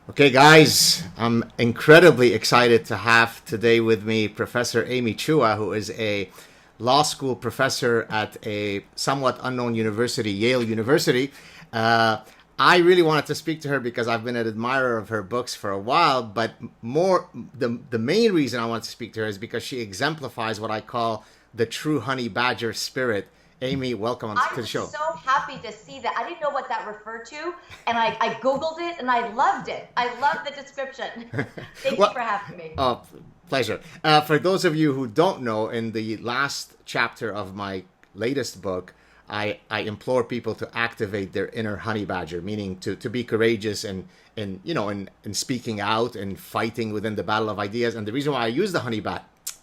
Okay, guys, I'm incredibly excited to have today with me Professor Amy Chua, who is a law school professor at a somewhat unknown university, Yale University. Uh, I really wanted to speak to her because I've been an admirer of her books for a while, but the main reason I want to speak to her is because she exemplifies what I call the true honey badger spirit. Amy, welcome to I'm the show. so happy to see that. I didn't know what that referred to, and I Googled it, and I loved it. I love the description. Thank you Well, for having me. Oh, pleasure. For those of you who don't know, in the last chapter of my latest book, I implore people to activate their inner honey badger, meaning to be courageous and in speaking out and fighting within the battle of ideas. And the reason why I use the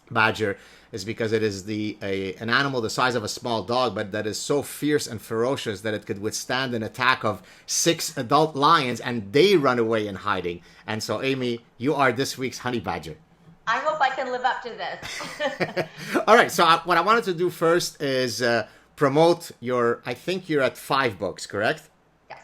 badger is because it is an animal the size of a small dog, but that is so fierce and ferocious that it could withstand an attack of 6 adult lions, and they run away in hiding. And so, Amy, you are this week's honey badger. I hope I can live up to this. All right. So, what I wanted to do first is promote your. I think you're at 5 books, correct? Yes.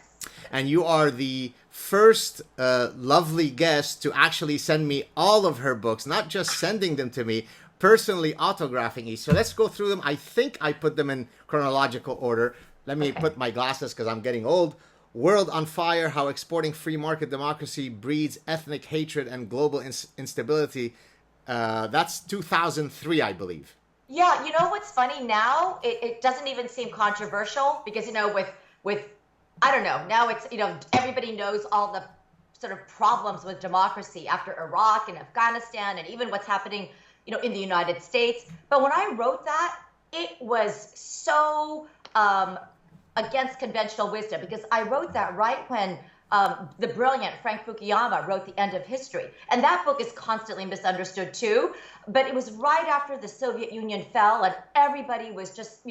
And you are the first lovely guest to actually send me all of her books, not just sending them to me, personally autographing each. So let's go through them. I think I put them in chronological order. Let me put my glasses because I'm getting old. World on Fire: How Exporting Free Market Democracy Breeds Ethnic Hatred and Global Instability. That's 2003, I believe. Yeah, you know what's funny now? It doesn't even seem controversial because with I don't know, now it's everybody knows all the sort of problems with democracy after Iraq and Afghanistan and even what's happening in the United States. But when I wrote that, it was so against conventional wisdom because I wrote that right when the brilliant Frank Fukuyama wrote The End of History. And that book is constantly misunderstood too. But it was right after the Soviet Union fell and everybody was just,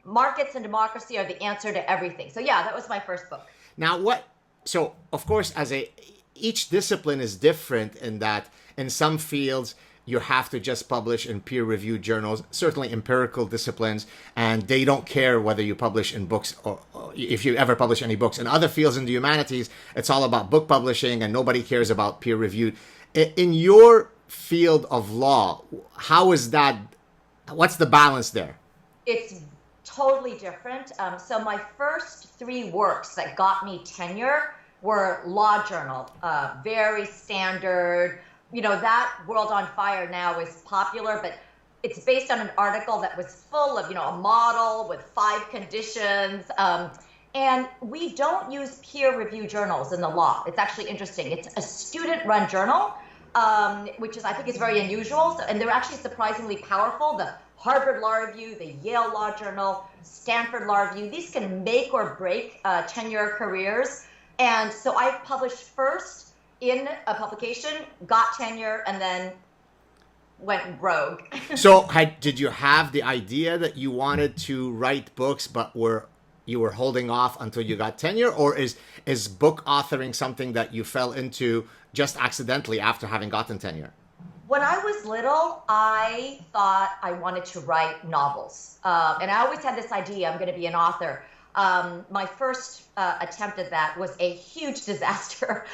markets and democracy are the answer to everything. So yeah, that was my first book. Now, so of course, each discipline is different in that in some fields, you have to just publish in peer-reviewed journals, certainly empirical disciplines, and they don't care whether you publish in books or if you ever publish any books. In other fields in the humanities, it's all about book publishing and nobody cares about peer-reviewed. In your field of law, how is that? What's the balance there? It's totally different. So my first 3 works that got me tenure were law journal, very standard. That World on Fire now is popular, but it's based on an article that was full of, a model with 5 conditions. And we don't use peer review journals in the law. It's actually interesting. It's a student-run journal, which I think is very unusual. And they're actually surprisingly powerful. The Harvard Law Review, the Yale Law Journal, Stanford Law Review, these can make or break tenure careers. And so I published first in a publication, got tenure, and then went rogue. So did you have the idea that you wanted to write books, but you were holding off until you got tenure? Or is book authoring something that you fell into just accidentally after having gotten tenure? When I was little, I thought I wanted to write novels. And I always had this idea, I'm going to be an author. My first attempt at that was a huge disaster,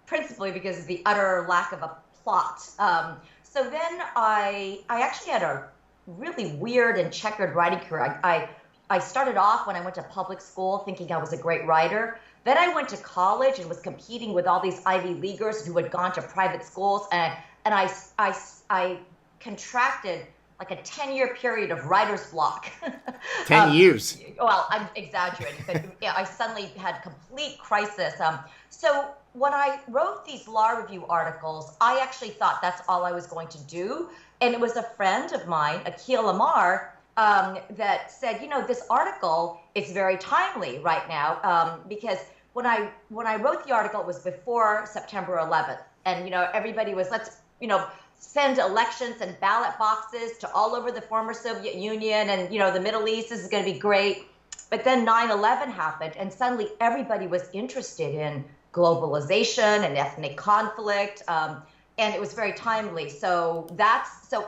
principally because of the utter lack of a plot. So then I actually had a really weird and checkered writing career. I started off when I went to public school thinking I was a great writer. Then I went to college and was competing with all these Ivy Leaguers who had gone to private schools, and I contracted like a 10-year period of writer's block. 10 years. Well, I'm exaggerating, but yeah, I suddenly had complete crisis. So when I wrote these law review articles, I actually thought that's all I was going to do. And it was a friend of mine, Akil Amar, that said, this article is very timely right now because when I wrote the article, it was before September 11th. And, everybody was, let's, send elections and ballot boxes to all over the former Soviet Union and, the Middle East. This is going to be great. But then 9/11 happened, and suddenly everybody was interested in globalization and ethnic conflict, and it was very timely. So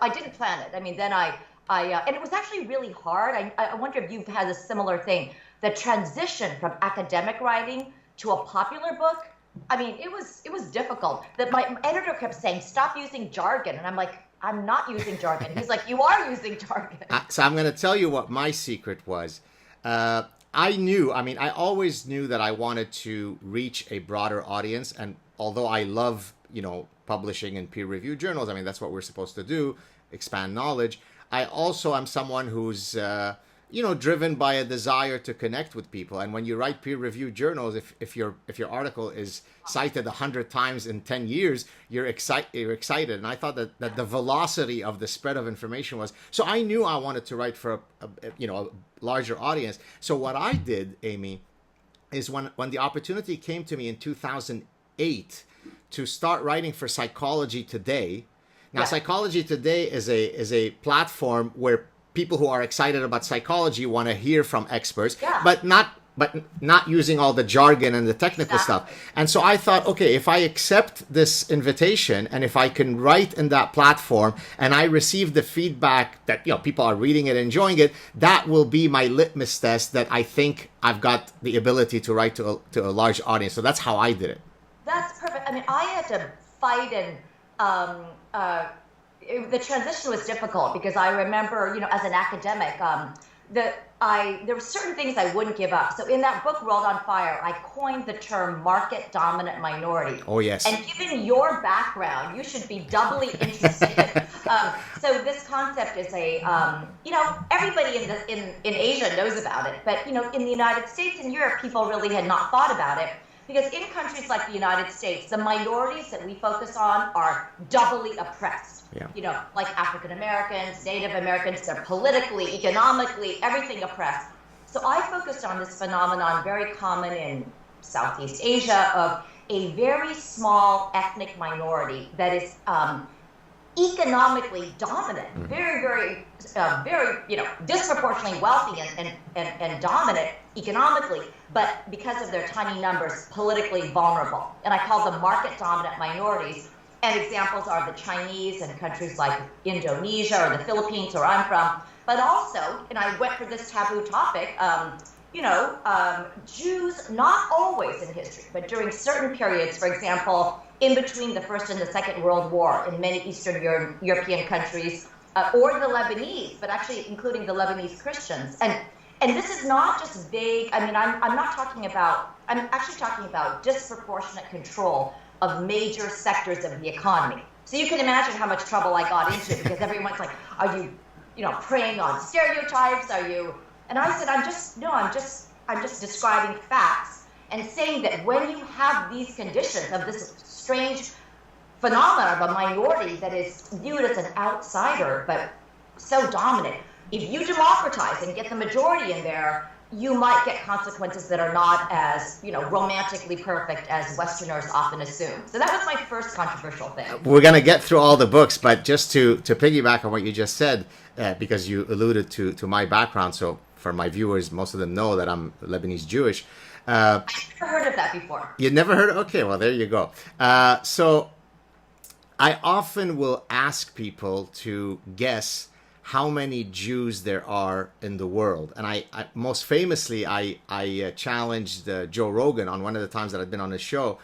I didn't plan it. I mean, then and it was actually really hard. I wonder if you've had a similar thing. The transition from academic writing to a popular book, I mean, it was difficult. That my editor kept saying, "Stop using jargon," and I'm like, "I'm not using jargon." He's like, "You are using jargon." So I'm going to tell you what my secret was. I always knew that I wanted to reach a broader audience. And although I love, publishing in peer-reviewed journals, I mean, that's what we're supposed to do, expand knowledge. I also am someone who's, driven by a desire to connect with people. And when you write peer-reviewed journals, if your article is cited 100 times in 10 years, you're excited. And I thought that the velocity of the spread of information was, so I knew I wanted to write for a larger audience. So what I did, Amy, is when the opportunity came to me in 2008 to start writing for Psychology Today. Now, Psychology Today is a platform where people who are excited about psychology want to hear from experts, but not using all the jargon and the technical stuff. And so I thought, okay, if I accept this invitation and if I can write in that platform and I receive the feedback that people are reading it, enjoying it, that will be my litmus test that I think I've got the ability to write to a large audience. So that's how I did it. That's perfect. I mean, I had to fight the transition was difficult because I remember, as an academic, there were certain things I wouldn't give up. So in that book, World on Fire, I coined the term market dominant minority. Oh, yes. And given your background, you should be doubly interested. So this concept is everybody in Asia knows about it. But, in the United States and Europe, people really had not thought about it. Because in countries like the United States, the minorities that we focus on are doubly oppressed. Yeah. Like African Americans, Native Americans, they're politically, economically, everything oppressed. So I focused on this phenomenon very common in Southeast Asia of a very small ethnic minority that is economically dominant, very, very, disproportionately wealthy and dominant economically, but because of their tiny numbers, politically vulnerable. And I call them market dominant minorities. And examples are the Chinese and countries like Indonesia or the Philippines, where I'm from. But also, and I went for this taboo topic, Jews, not always in history, but during certain periods, for example, in between the First and the Second World War in many Eastern European countries, or the Lebanese, but actually including the Lebanese Christians. And this is not just vague. I mean, I'm actually talking about disproportionate control of major sectors of the economy. So you can imagine how much trouble I got into because everyone's like, are you, preying on stereotypes? Are you? And I said, I'm just describing facts and saying that when you have these conditions of this strange phenomenon of a minority that is viewed as an outsider, but so dominant, if you democratize and get the majority in there, you might get consequences that are not as, romantically perfect as Westerners often assume. So that was my first controversial thing. We're going to get through all the books, but just to piggyback on what you just said, because you alluded to my background, so for my viewers, most of them know that I'm Lebanese Jewish. I've never heard of that before. You never heard? Okay, well, there you go. So I often will ask people to guess how many Jews there are in the world. And I most famously, I challenged Joe Rogan on one of the times that I'd been on his show,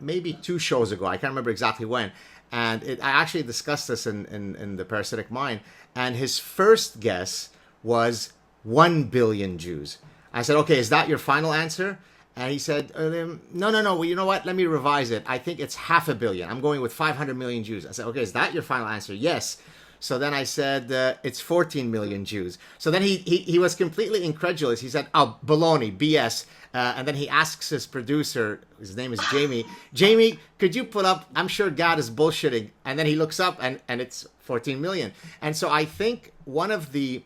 maybe 2 shows ago. I can't remember exactly when. And I actually discussed this in the Parasitic Mind. And his first guess was 1 billion Jews. I said, okay, is that your final answer? And he said, no. Well, you know what? Let me revise it. I think it's 500 million. I'm going with 500 million Jews. I said, okay, is that your final answer? Yes. So then I said, it's 14 million Jews. So then he was completely incredulous. He said, oh, baloney, BS. And then he asks his producer, his name is Jamie, Jamie, could you put up, I'm sure God is bullshitting. And then he looks up and it's 14 million. And so I think one of the,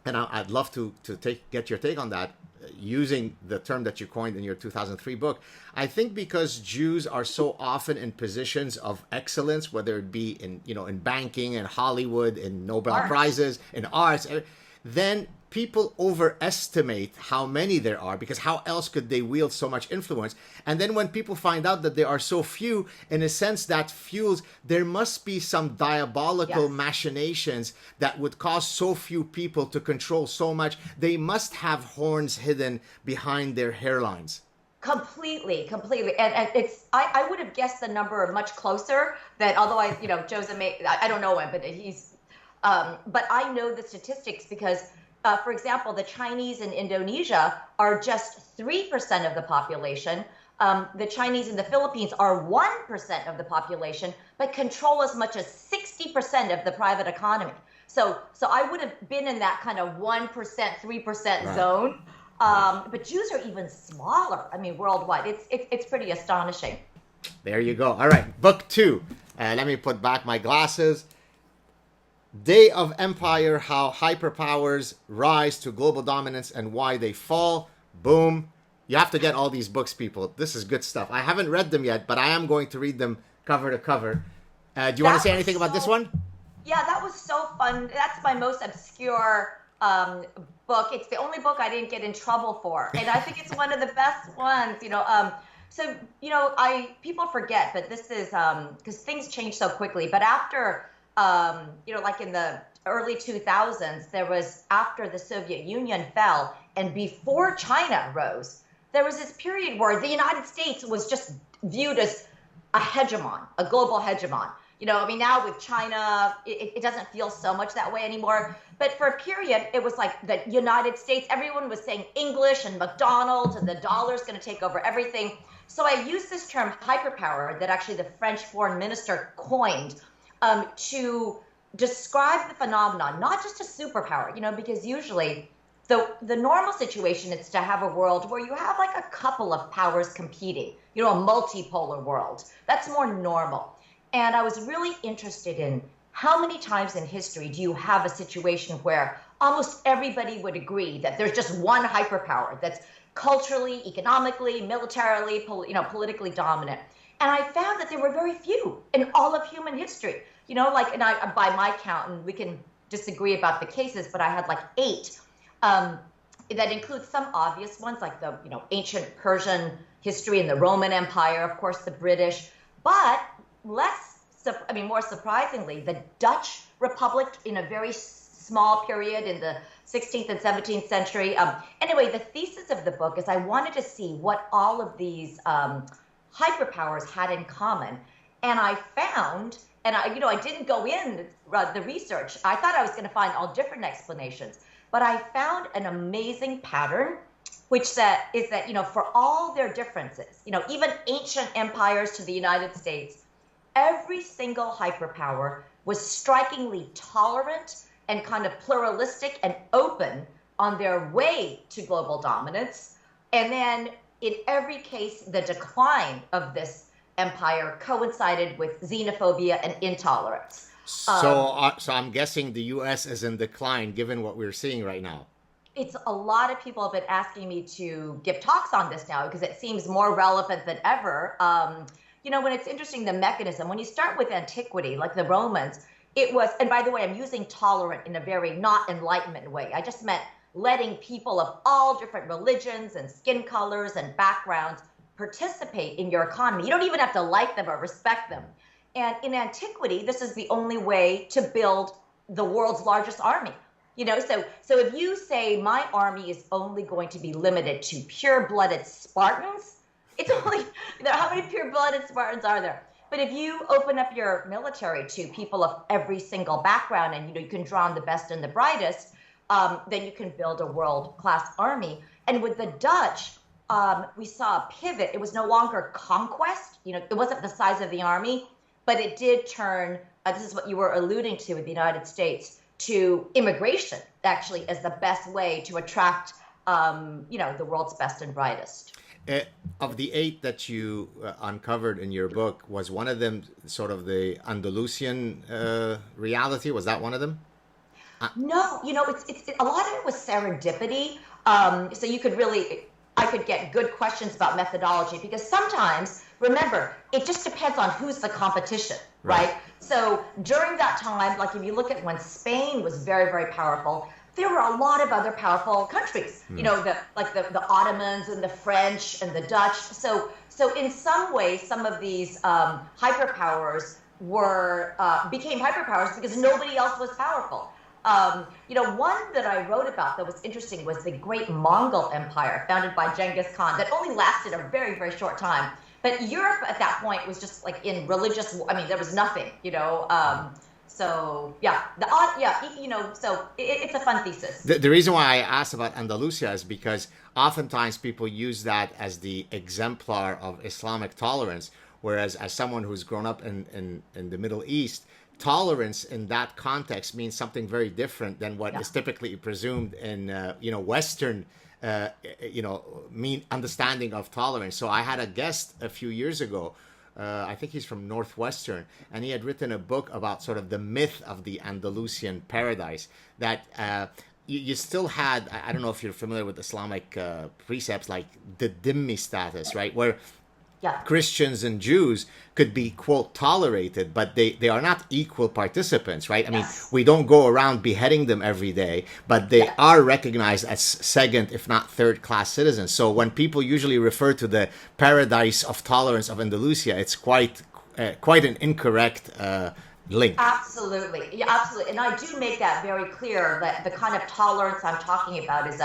and I'd love to get your take on that, using the term that you coined in your 2003 book. I think because Jews are so often in positions of excellence, whether it be in banking, in Hollywood, in Nobel Prizes, in arts, then people overestimate how many there are, because how else could they wield so much influence? And then when people find out that there are so few, in a sense that fuels, there must be some diabolical machinations that would cause so few people to control so much. They must have horns hidden behind their hairlines. Completely. And it's, I would have guessed the number much closer that, although Joseph I don't know him, but but I know the statistics because, for example, the Chinese in Indonesia are just 3% of the population. The Chinese in the Philippines are 1% of the population, but control as much as 60% of the private economy. So I would have been in that kind of 1%, 3% zone. But Jews are even smaller. I mean, worldwide, it's pretty astonishing. There you go. All right, book 2. Let me put back my glasses. Day of Empire: How Hyperpowers Rise to Global Dominance and Why They Fall. Boom. You have to get all these books, people. This is good stuff. I haven't read them yet, but I am going to read them cover to cover. Do you want to say anything about this one? Yeah, that was so fun. That's my most obscure book. It's the only book I didn't get in trouble for, and I think it's one of the best ones. So people forget, but this is because things change so quickly. But after like in the early 2000s, there was, after the Soviet Union fell and before China rose, there was this period where the United States was just viewed as a hegemon, a global hegemon. Now with China, it doesn't feel so much that way anymore. But for a period, it was like the United States, everyone was saying English and McDonald's and the dollar's going to take over everything. So I used this term hyperpower that actually the French foreign minister coined to describe the phenomenon, not just a superpower, because usually the normal situation is to have a world where you have like a couple of powers competing, a multipolar world. That's more normal. And I was really interested in how many times in history do you have a situation where almost everybody would agree that there's just one hyperpower that's culturally, economically, militarily, politically dominant. And I found that there were very few in all of human history. And I, by my count, and we can disagree about the cases, but I had like 8 that includes some obvious ones, like the ancient Persian history and the Roman Empire, of course, the British, but more surprisingly, the Dutch Republic in a very small period in the 16th and 17th century. Anyway, the thesis of the book is I wanted to see what all of these hyperpowers had in common. And I found, and I didn't go in the research. I thought I was going to find all different explanations, but I found an amazing pattern, which is that for all their differences, even ancient empires to the United States, every single hyperpower was strikingly tolerant and kind of pluralistic and open on their way to global dominance. And then in every case, the decline of this empire coincided with xenophobia and intolerance. So I'm guessing the U.S. is in decline, given what we're seeing right now. It's a lot of people have been asking me to give talks on this now because it seems more relevant than ever. When it's interesting, the mechanism, when you start with antiquity, like the Romans, it was, and by the way, I'm using tolerant in a very not Enlightenment way. I just meant letting people of all different religions and skin colors and backgrounds participate in your economy. You don't even have to like them or respect them. And in antiquity, this is the only way to build the world's largest army. So if you say my army is only going to be limited to pure-blooded Spartans, it's only, how many pure-blooded Spartans are there? But if you open up your military to people of every single background and you can draw on the best and the brightest, then you can build a world-class army. And with the Dutch, we saw a pivot. It was no longer conquest. It wasn't the size of the army, but it did turn, this is what you were alluding to with the United States, to immigration, actually, as the best way to attract, the world's best and brightest. Of the 8 that you uncovered in your book, was one of them sort of the Andalusian reality? Was that one of them? No, it's a lot of it was serendipity. So you could I could get good questions about methodology because sometimes, remember, it just depends on who's the competition, right? So during that time, like if you look at when Spain was very, very powerful, there were a lot of other powerful countries, the Ottomans and the French and the Dutch. So in some ways, some of these hyperpowers became hyperpowers because nobody else was powerful. One that I wrote about that was interesting was the Great Mongol Empire, founded by Genghis Khan, that only lasted a very, very short time. But Europe at that point was just like in religious, I mean, there was nothing, So yeah, it's a fun thesis. The reason why I asked about Andalusia is because oftentimes people use that as the exemplar of Islamic tolerance, whereas as someone who's grown up in the Middle East, tolerance in that context means something very different than what is typically presumed in Western mean understanding of tolerance. So I had a guest a few years ago. I think he's from Northwestern, and he had written a book about sort of the myth of the Andalusian paradise, that you still had, I don't know if you're familiar with Islamic precepts like the dhimmi status, right? Where Christians and Jews could be, quote, tolerated, but they are not equal participants, right? I mean, we don't go around beheading them every day, but they are recognized as second, if not third class citizens. So when people usually refer to the paradise of tolerance of Andalusia, it's quite an incorrect link. Absolutely. Yeah, absolutely. And I do make that very clear that the kind of tolerance I'm talking about is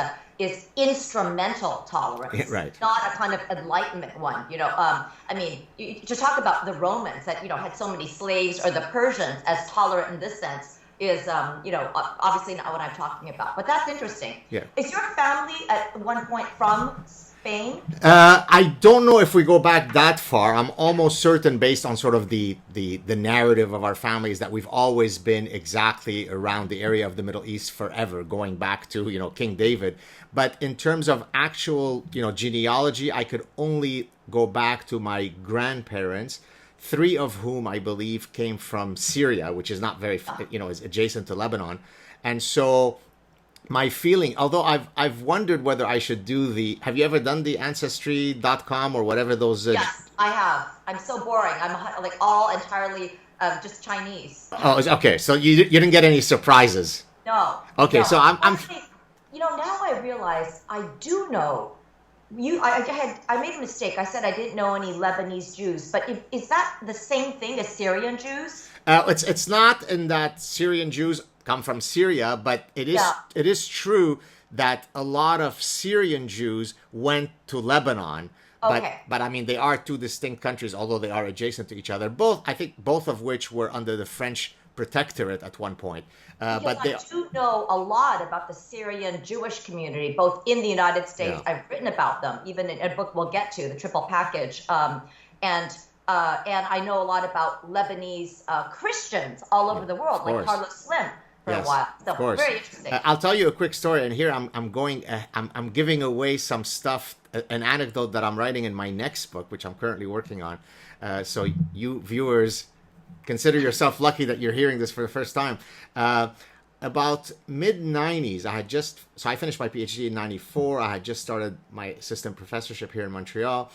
instrumental tolerance, right? Not a kind of enlightenment one. To talk about the Romans that had so many slaves, or the Persians as tolerant in this sense, is obviously not what I'm talking about. But that's interesting. Yeah. Is your family at one point from Spain? I don't know if we go back that far. I'm almost certain, based on sort of the narrative of our families, that we've always been exactly around the area of the Middle East forever, going back to King David. But in terms of actual genealogy, I could only go back to my grandparents, 3 of whom I believe came from Syria, which is not very is adjacent to Lebanon, and so. My feeling, although I've wondered whether I should do have you ever done the Ancestry.com or whatever those? Yes, I have. I'm so boring. I'm like all entirely just Chinese. Oh, okay. So you didn't get any surprises? No. Okay, no. so I'm. Now I realize I do know. I made a mistake. I said I didn't know any Lebanese Jews, but is that the same thing as Syrian Jews? It's not in that Syrian Jews come from Syria, but it is true that a lot of Syrian Jews went to Lebanon. Okay. But I mean, they are 2 distinct countries, although they are adjacent to each other. I think both of which were under the French protectorate at one point. But I do know a lot about the Syrian Jewish community, both in the United States. Yeah. I've written about them, even in a book we'll get to, the Triple Package. And I know a lot about Lebanese Christians all over the world, like Carlos Slim. For a while. So, of course. Very interesting. I'll tell you a quick story, and here I'm giving away some stuff, an anecdote that I'm writing in my next book, which I'm currently working on. So you viewers, consider yourself lucky that you're hearing this for the first time. About mid-90s, I finished my PhD in 94. I had just started my assistant professorship here in Montreal.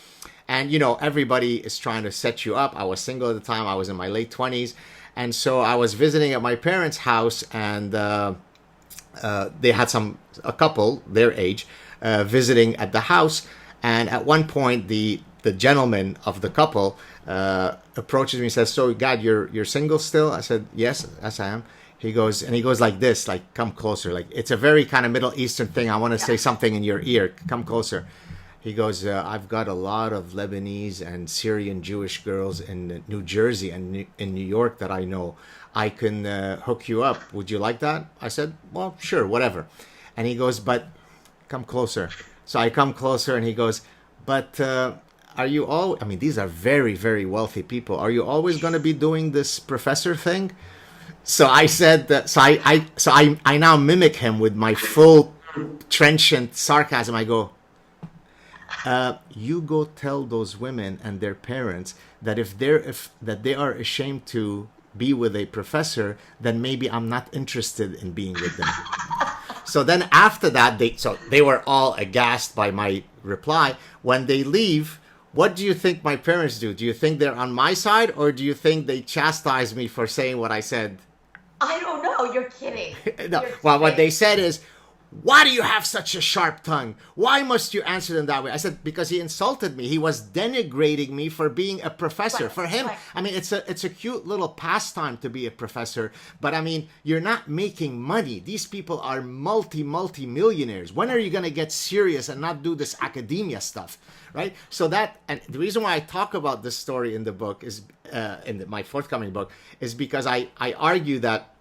And, everybody is trying to set you up. I was single at the time. I was in my late 20s. And so I was visiting at my parents' house, and they had a couple, their age, visiting at the house. And at one point, the gentleman of the couple approaches me and says, "So, God, you're single still?" I said, yes, I am. He goes like this, like, "Come closer." Like, it's a very kind of Middle Eastern thing. I want to say something in your ear. Come closer. He goes, "I've got a lot of Lebanese and Syrian Jewish girls in New Jersey and in New York that I know. I can hook you up. Would you like that?" I said, "Well, sure, whatever." And he goes, "But come closer." So I come closer, and he goes, "But are you all? I mean, these are very, very wealthy people. Are you always going to be doing this professor thing?" So I said that. So I now mimic him with my full trenchant sarcasm. I go, "You go tell those women and their parents that if they are ashamed to be with a professor, then maybe I'm not interested in being with them." So then after that, they were all aghast by my reply. When they leave, what do you think my parents do? Do you think they're on my side, or do you think they chastise me for saying what I said? I don't know. You're kidding. No. Well, what they said is, why do you have such a sharp tongue? Why must you answer them that way? I said, because he insulted me. He was denigrating me for being a professor. Right, For him, right. I mean, it's a cute little pastime to be a professor. But I mean, you're not making money. These people are multi-millionaires. When are you going to get serious and not do this academia stuff? Right? So that, and the reason why I talk about this story in the book is, my forthcoming book, is because I argue that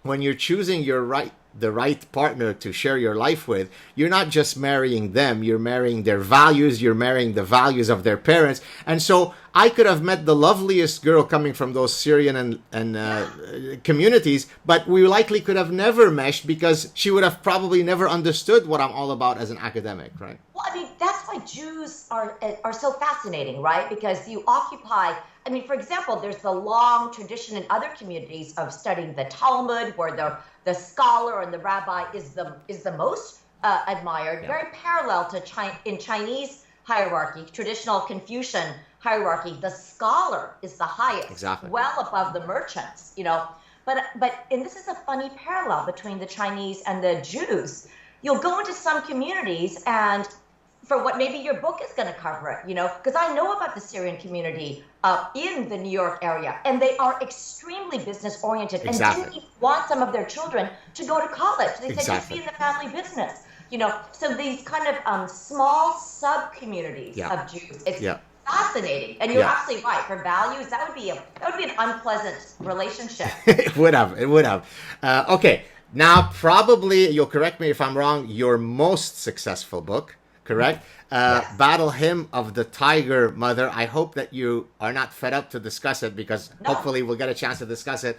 when you're choosing the right partner to share your life with, you're not just marrying them, you're marrying their values, you're marrying the values of their parents. And so I could have met the loveliest girl coming from those Syrian and communities, but we likely could have never meshed because she would have probably never understood what I'm all about as an academic, right? Well, I mean, that's why Jews are so fascinating, right? Because you occupy, I mean, for example, there's the long tradition in other communities of studying the Talmud, where the scholar and the rabbi is the most admired, very parallel to in Chinese hierarchy, traditional Confucian hierarchy. The scholar is the highest, exactly, well above the merchants, you know. But and this is a funny parallel between the Chinese and the Jews. You'll go into some communities, and for what maybe your book is going to cover it, you know, because I know about the Syrian community in the New York area, and they are extremely business oriented, exactly, and didn't even want some of their children to go to college. They said, exactly, just be in the family business, you know. So these kind of small sub communities of Jews. It's fascinating, and you're absolutely right. For values, that would be an unpleasant relationship. It would have. Okay, now probably you'll correct me if I'm wrong. Your most successful book, correct? Yes. Battle Hymn of the Tiger Mother. I hope that you are not fed up to discuss it, because hopefully we'll get a chance to discuss it.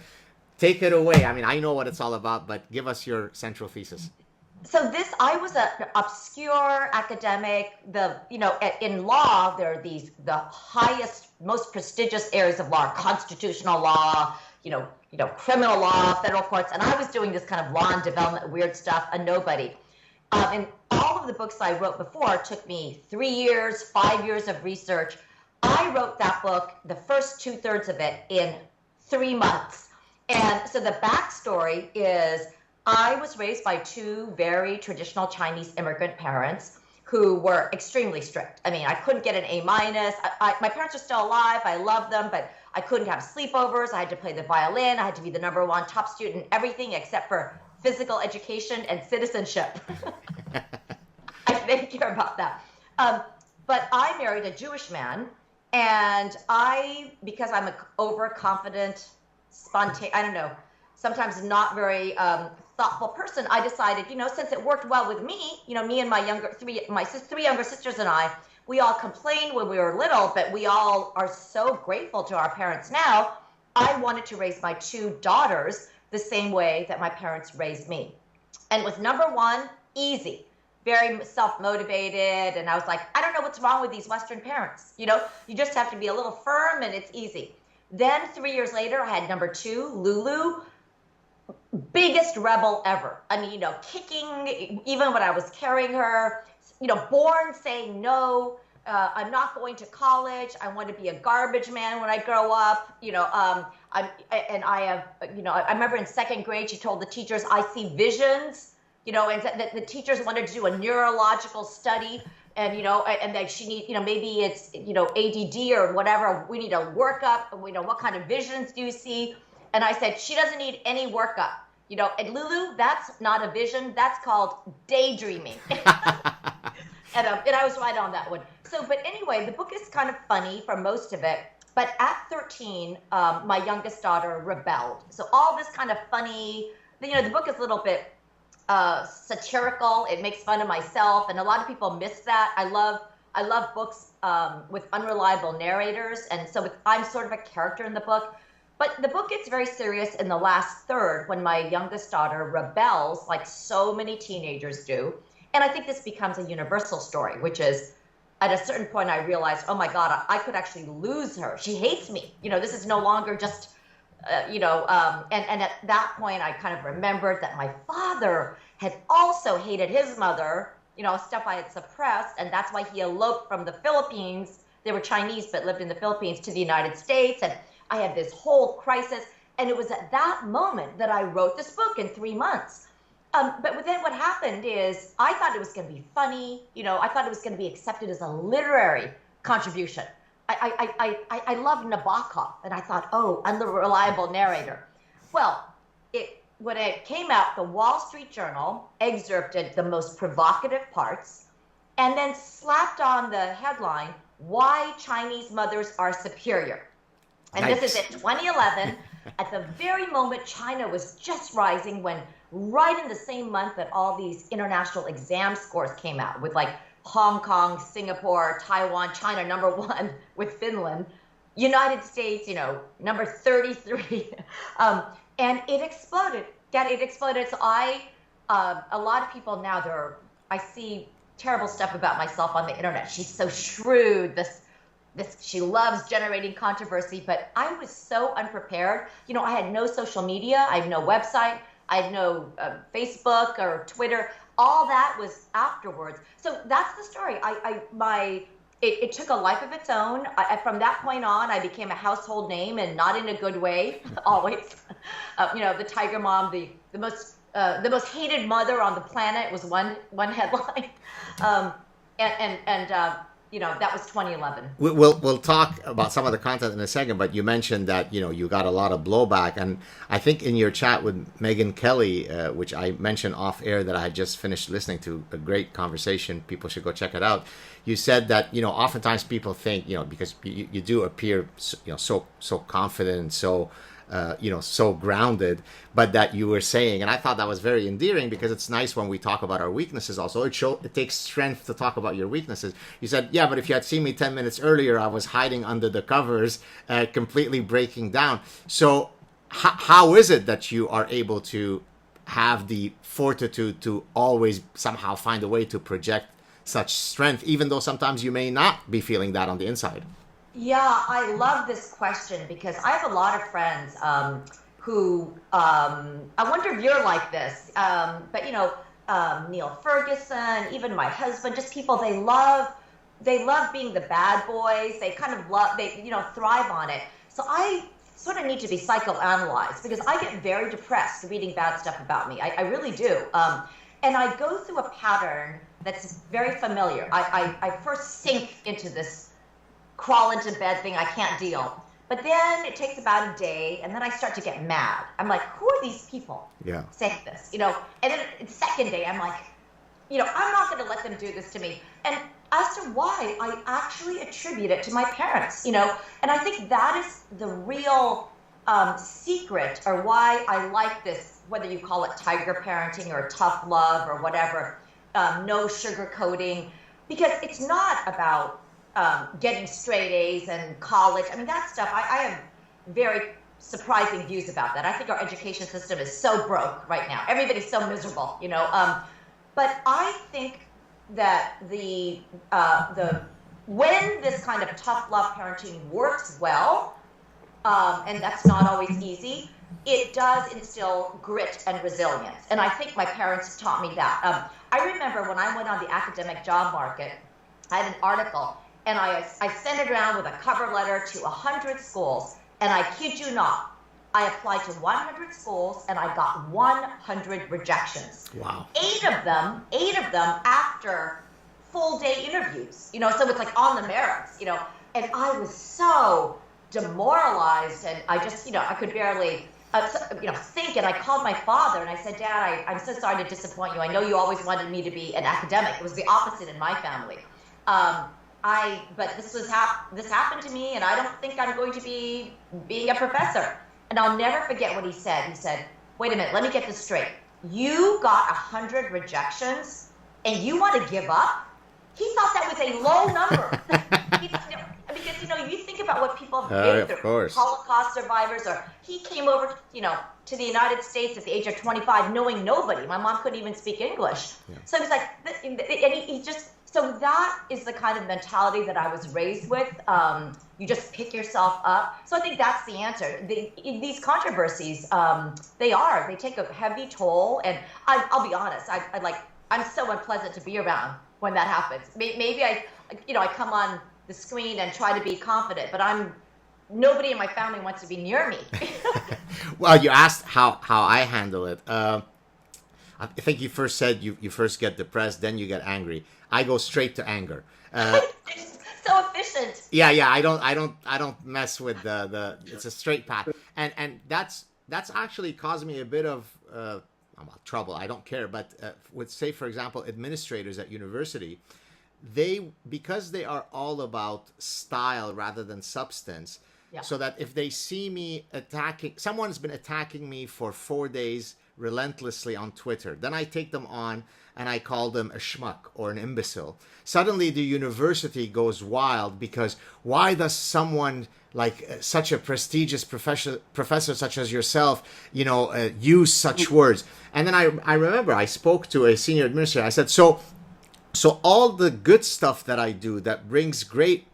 Take it away. I mean, I know what it's all about, but give us your central thesis. So I was an obscure academic. In law, there are the highest, most prestigious areas of law: constitutional law, criminal law, federal courts, and I was doing this kind of law and development, weird stuff, a nobody. And all of the books I wrote before took me 3 years, 5 years of research. I wrote that book, the first 2/3 of it, in 3 months. And so the backstory is I was raised by 2 very traditional Chinese immigrant parents who were extremely strict. I mean, I couldn't get an A-. My parents are still alive. I love them, but I couldn't have sleepovers. I had to play the violin. I had to be the #1 top student in everything except for physical education and citizenship. I didn't care about that. But I married a Jewish man, and because I'm an overconfident, sometimes not very thoughtful person, I decided, since it worked well with me, me and my 3 younger sisters and I, we all complained when we were little, but we all are so grateful to our parents now. I wanted to raise my 2 daughters the same way that my parents raised me. And with #1, easy, very self-motivated. And I was like, I don't know what's wrong with these Western parents. You just have to be a little firm and it's easy. Then 3 years later, I had #2, Lulu, biggest rebel ever. I mean, kicking even when I was carrying her, born saying no. I'm not going to college. I want to be a garbage man when I grow up. I remember in 2nd grade, she told the teachers, I see visions, and that the teachers wanted to do a neurological study, and, and that she need, maybe it's, ADD or whatever. We need a workup. What kind of visions do you see? And I said, she doesn't need any workup. And Lulu, that's not a vision. That's called daydreaming. And I was right on that one. So, but anyway, the book is kind of funny for most of it. But at 13, my youngest daughter rebelled. So all this kind of funny, the book is a little bit satirical. It makes fun of myself, and a lot of people miss that. I love books with unreliable narrators, and so I'm sort of a character in the book. But the book gets very serious in the last third when my youngest daughter rebels, like so many teenagers do. And I think this becomes a universal story, which is at a certain point I realized, oh my God, I could actually lose her. She hates me. This is no longer just, and at that point I kind of remembered that my father had also hated his mother, stuff I had suppressed. And that's why he eloped from the Philippines. They were Chinese, but lived in the Philippines, to the United States. And I had this whole crisis. And it was at that moment that I wrote this book in 3 months. But then what happened is I thought it was going to be funny. I thought it was going to be accepted as a literary contribution. I loved Nabokov, and I thought, oh, unreliable narrator. Well, when it came out, the Wall Street Journal excerpted the most provocative parts and then slapped on the headline, "Why Chinese Mothers Are Superior." And Nice. this is in 2011, at the very moment China was just rising, when right in the same month that all these international exam scores came out, with like Hong Kong, Singapore, Taiwan, China #1 with Finland, United States, number 33. And it exploded. It exploded. So a lot of people now, I see terrible stuff about myself on the internet. She's so shrewd. She loves generating controversy, but I was so unprepared. I had no social media. I had no website. I had no Facebook or Twitter. All that was afterwards. So that's the story. It took a life of its own. From that point on, I became a household name, and not in a good way. Always, the tiger mom, the most hated mother on the planet was one headline, that was 2011. We'll talk about some of the content in a second, but you mentioned that you got a lot of blowback, and I think in your chat with Megan Kelly, which I mentioned off air that I had just finished listening to, a great conversation. People should go check it out. You said that oftentimes people think because you do appear so confident and so so grounded, but that you were saying, and I thought that was very endearing, because it's nice when we talk about our weaknesses also. It takes strength to talk about your weaknesses. You said, yeah, but if you had seen me 10 minutes earlier, I was hiding under the covers, completely breaking down. So how is it that you are able to have the fortitude to always somehow find a way to project such strength, even though sometimes you may not be feeling that on the inside? Yeah, I love this question, because I have a lot of friends who, I wonder if you're like this, but Neil Ferguson, even my husband, just people, they love being the bad boys. They kind of thrive on it. So I sort of need to be psychoanalyzed, because I get very depressed reading bad stuff about me. I really do. And I go through a pattern that's very familiar. I first sink into this crawl into bed thing, I can't deal. But then it takes about a day, and then I start to get mad. I'm like, who are these people saying this? And then the second day, I'm like, I'm not going to let them do this to me. And as to why, I actually attribute it to my parents, and I think that is the real secret, or why I like this, whether you call it tiger parenting or tough love or whatever, no sugarcoating, because it's not about getting straight A's and college. I mean, that stuff, I have very surprising views about that. I think our education system is so broke right now. Everybody's so miserable, But I think that when this kind of tough love parenting works well, and that's not always easy, it does instill grit and resilience. And I think my parents taught me that. I remember when I went on the academic job market, I had an article, and I sent it around with a cover letter to 100 schools, and I kid you not, I applied to 100 schools, and I got 100 rejections. Wow. Eight of them after full day interviews, so it's like on the merits, and I was so demoralized, and I just, I could barely, think. And I called my father, and I said, Dad, I'm so sorry to disappoint you. I know you always wanted me to be an academic. It was the opposite in my family. But this happened to me, and I don't think I'm going to be being a professor. And I'll never forget what he said. He said, wait a minute, let me get this straight. You got 100 rejections, and you want to give up? He thought that was a low number. Because, you think about what people have been through. Of course. Holocaust survivors, or he came over, to the United States at the age of 25, knowing nobody. My mom couldn't even speak English. Yeah. So he was like, and he just, so that is the kind of mentality that I was raised with. You just pick yourself up. So I think that's the answer. These controversies, they take a heavy toll. And I'll be honest, I'm so unpleasant to be around when that happens. Maybe I come on the screen and try to be confident, but nobody in my family wants to be near me. Well, you asked how I handle it. I think you first said you first get depressed, then you get angry. I go straight to anger. It's so efficient. Yeah, yeah. I don't mess with the. It's a straight path, and that's actually caused me a bit of well, trouble. I don't care, but with, say, for example, administrators at university, because they are all about style rather than substance. Yeah. So that if they see me attacking, someone's been attacking me for 4 days relentlessly on Twitter, then I take them on and I call them a schmuck or an imbecile. Suddenly the university goes wild, because why does someone like such a prestigious professor such as yourself, use such words? And then I remember I spoke to a senior administrator. I said, so all the good stuff that I do that brings great,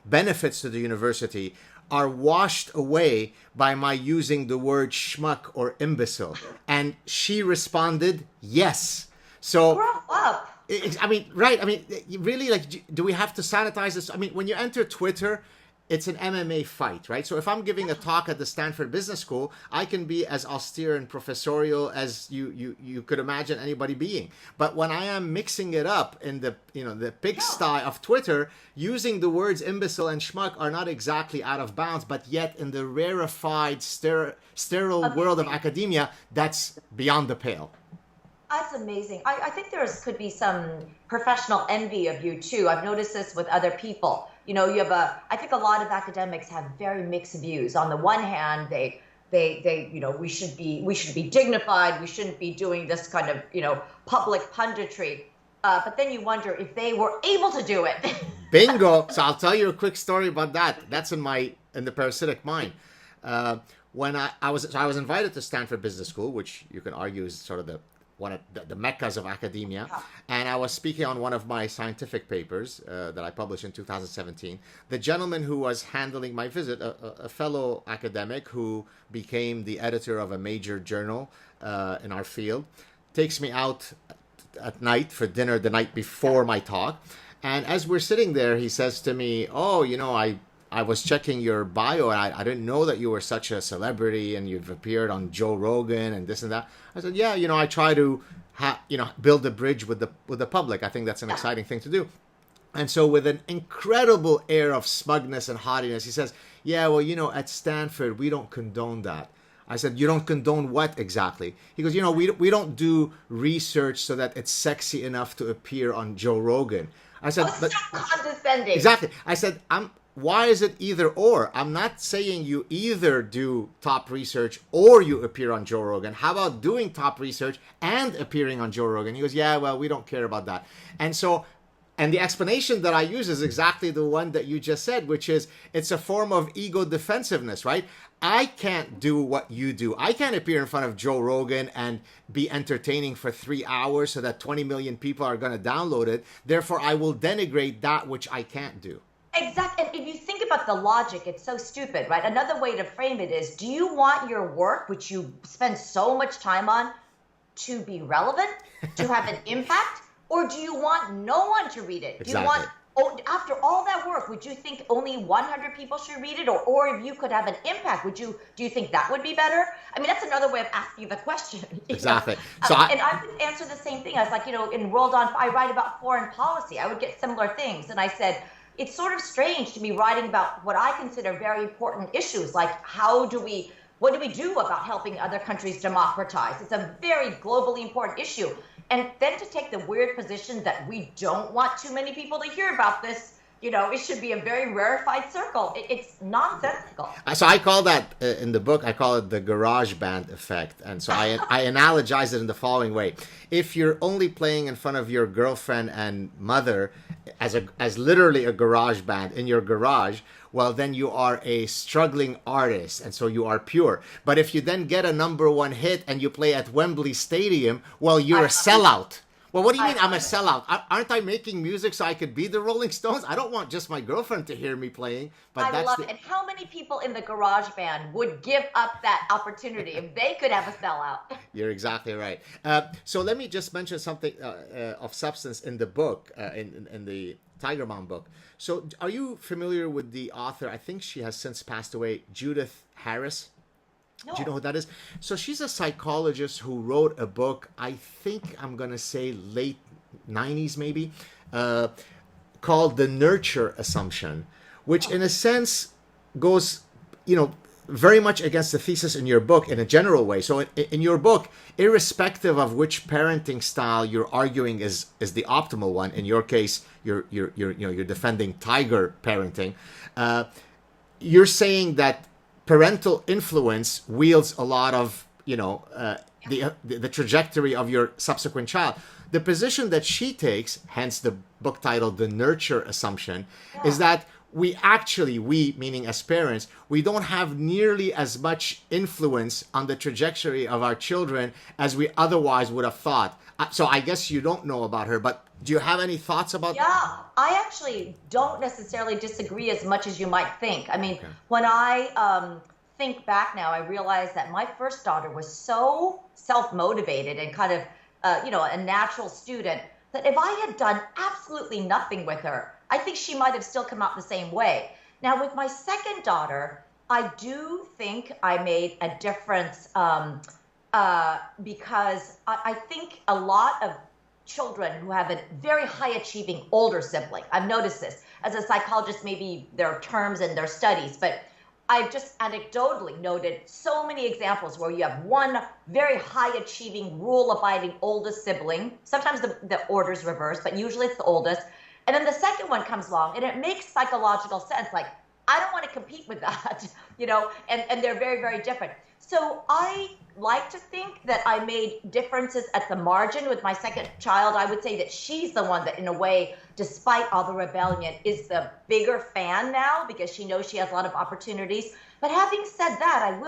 benefits to the university are washed away by my using the word schmuck or imbecile. And she responded, yes. So, grow up. I mean, right. I mean, really, like, do we have to sanitize this? I mean, when you enter Twitter, it's an MMA fight, right? So if I'm giving a talk at the Stanford Business School, I can be as austere and professorial as you could imagine anybody being. But when I am mixing it up in the pigsty of Twitter, using the words imbecile and schmuck are not exactly out of bounds, but yet in the rarefied, sterile world of academia, that's beyond the pale. That's amazing. I think could be some professional envy of you too. I've noticed this with other people. You have I think a lot of academics have very mixed views. On the one hand, they we should be dignified. We shouldn't be doing this kind of, public punditry. But then you wonder if they were able to do it. Bingo. So I'll tell you a quick story about that. That's in the parasitic mind. When I was invited to Stanford Business School, which you can argue is sort of one of the meccas of academia, and I was speaking on one of my scientific papers that I published in 2017. The gentleman who was handling my visit, a fellow academic who became the editor of a major journal in our field, takes me out at night for dinner the night before my talk. And as we're sitting there, he says to me, "Oh, I was checking your bio, and I didn't know that you were such a celebrity and you've appeared on Joe Rogan and this and that." I said, "Yeah, I try to build a bridge with the public. I think that's an exciting thing to do." And so with an incredible air of smugness and haughtiness, he says, "Yeah, well, at Stanford, we don't condone that." I said, "You don't condone what exactly?" He goes, we don't do research so that it's sexy enough to appear on Joe Rogan." I said, "But so condescending." Exactly. I said, why is it either or? I'm not saying you either do top research or you appear on Joe Rogan. How about doing top research and appearing on Joe Rogan? He goes, "Yeah, well, we don't care about that." And the explanation that I use is exactly the one that you just said, which is it's a form of ego defensiveness, right? I can't do what you do. I can't appear in front of Joe Rogan and be entertaining for 3 hours so that 20 million people are going to download it. Therefore, I will denigrate that which I can't do. Exactly. And if you think about the logic, it's so stupid, right? Another way to frame it is, do you want your work, which you spend so much time on, to be relevant, to have an impact, or do you want no one to read it? Exactly. Do you want, after all that work, would you think only 100 people should read it? Or if you could have an impact, do you think that would be better? I mean, that's another way of asking the question. Exactly. And I would answer the same thing. I was like, in World on, I write about foreign policy. I would get similar things. And I said, it's sort of strange to be writing about what I consider very important issues, like what do we do about helping other countries democratize? It's a very globally important issue. And then to take the weird position that we don't want too many people to hear about this, it should be a very rarefied circle. It's nonsensical. So I call that, in the book, I call it the garage band effect. And so I analogize it in the following way. If you're only playing in front of your girlfriend and mother as literally a garage band in your garage, well, then you are a struggling artist, and so you are pure. But if you then get a #1 hit and you play at Wembley Stadium, well, you're a sellout. Well, what do you mean I'm a sellout? Aren't I making music so I could be the Rolling Stones? I don't want just my girlfriend to hear me playing. But I love it. And how many people in the garage band would give up that opportunity if they could have a sellout? You're exactly right. So let me just mention something of substance in the book, in the Tiger Mom book. So are you familiar with the author? I think she has since passed away, Judith Harris. No. Do you know who that is? So she's a psychologist who wrote a book, I think I'm going to say late 90s maybe, called The Nurture Assumption, which in a sense goes, very much against the thesis in your book in a general way. So in your book, irrespective of which parenting style you're arguing is the optimal one, in your case, you're defending tiger parenting, you're saying that parental influence wields a lot of, the trajectory of your subsequent child. The position that she takes, hence the book title, The Nurture Assumption, is that we meaning as parents, we don't have nearly as much influence on the trajectory of our children as we otherwise would have thought. So I guess you don't know about her, but do you have any thoughts about that? Yeah, I actually don't necessarily disagree as much as you might think. I mean, when I think back now, I realize that my first daughter was so self-motivated and kind of, a natural student, that if I had done absolutely nothing with her, I think she might have still come out the same way. Now, with my second daughter, I do think I made a difference because I think a lot of children who have a very high achieving older sibling, I've noticed this. As a psychologist, maybe there are terms in their studies, but I've just anecdotally noted so many examples where you have one very high achieving, rule abiding oldest sibling. Sometimes the order's reversed, but usually it's the oldest. And then the second one comes along and it makes psychological sense. Like, I don't want to compete with that, and they're very, very different. So I like to think that I made differences at the margin with my second child. I would say that she's the one that, in a way, despite all the rebellion, is the bigger fan now because she knows she has a lot of opportunities. But having said that,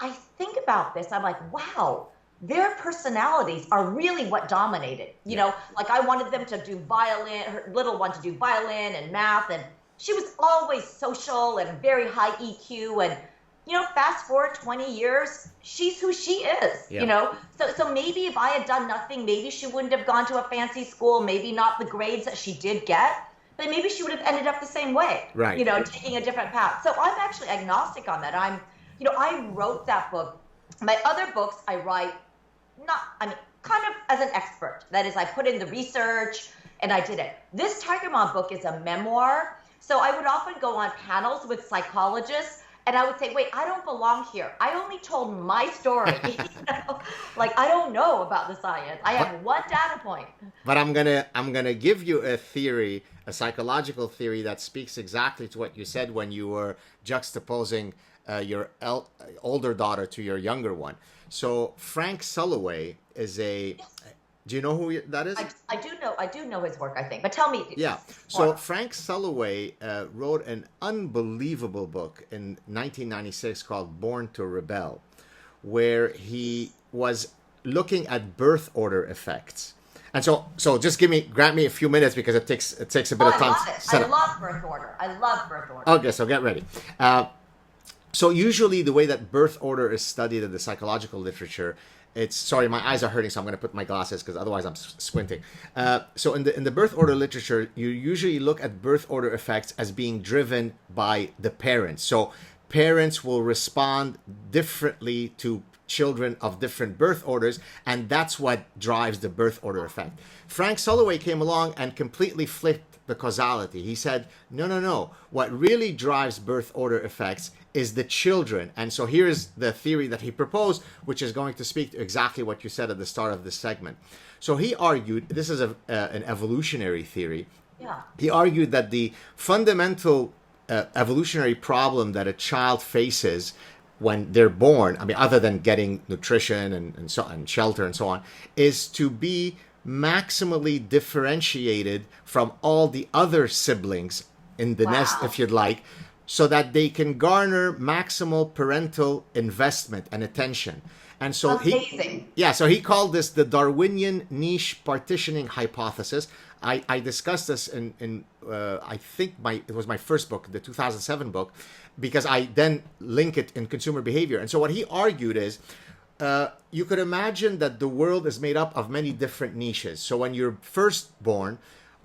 I think about this. I'm like, wow, their personalities are really what dominated. Like I wanted them to do violin, her little one to do violin and math, and she was always social and very high EQ. And fast forward 20 years, she's who she is. So maybe if I had done nothing, maybe she wouldn't have gone to a fancy school, maybe not the grades that she did get, but maybe she would have ended up the same way, right? Taking a different path. So I'm actually agnostic on that. I wrote that book. My other books I write kind of as an expert. That is, I put in the research and I did it. This Tiger Mom book is a memoir. So I would often go on panels with psychologists and I would say, wait, I don't belong here. I only told my story. Like, I don't know about the science. I have one data point. But I'm gonna give you a theory, a psychological theory that speaks exactly to what you said when you were juxtaposing your older daughter to your younger one. So Frank Sulloway is a... Do you know who that is? I do know his work, I think. But tell me. Yeah. So Frank Sulloway wrote an unbelievable book in 1996 called Born to Rebel, where he was looking at birth order effects. And so just grant me a few minutes because it takes a bit of time. I love birth order. Okay, so get ready. So usually the way that birth order is studied in the psychological literature, sorry, my eyes are hurting, so I'm going to put my glasses because otherwise I'm squinting. So in the birth order literature, you usually look at birth order effects as being driven by the parents. So parents will respond differently to children of different birth orders, and that's what drives the birth order effect. Frank Sulloway came along and completely flipped the causality. He said, no. What really drives birth order effects is the children. And so here's the theory that he proposed, which is going to speak to exactly what you said at the start of this segment. So he argued, this is an evolutionary theory. Yeah. He argued that the fundamental evolutionary problem that a child faces when they're born, other than getting nutrition and shelter and so on, is to be maximally differentiated from all the other siblings in the nest, if you'd like, so that they can garner maximal parental investment and attention. And so he called this the Darwinian niche partitioning hypothesis. I discussed this in I think it was my first book, the 2007 book, because I then link it in consumer behavior. And so what he argued is, you could imagine that the world is made up of many different niches. So when you're first born,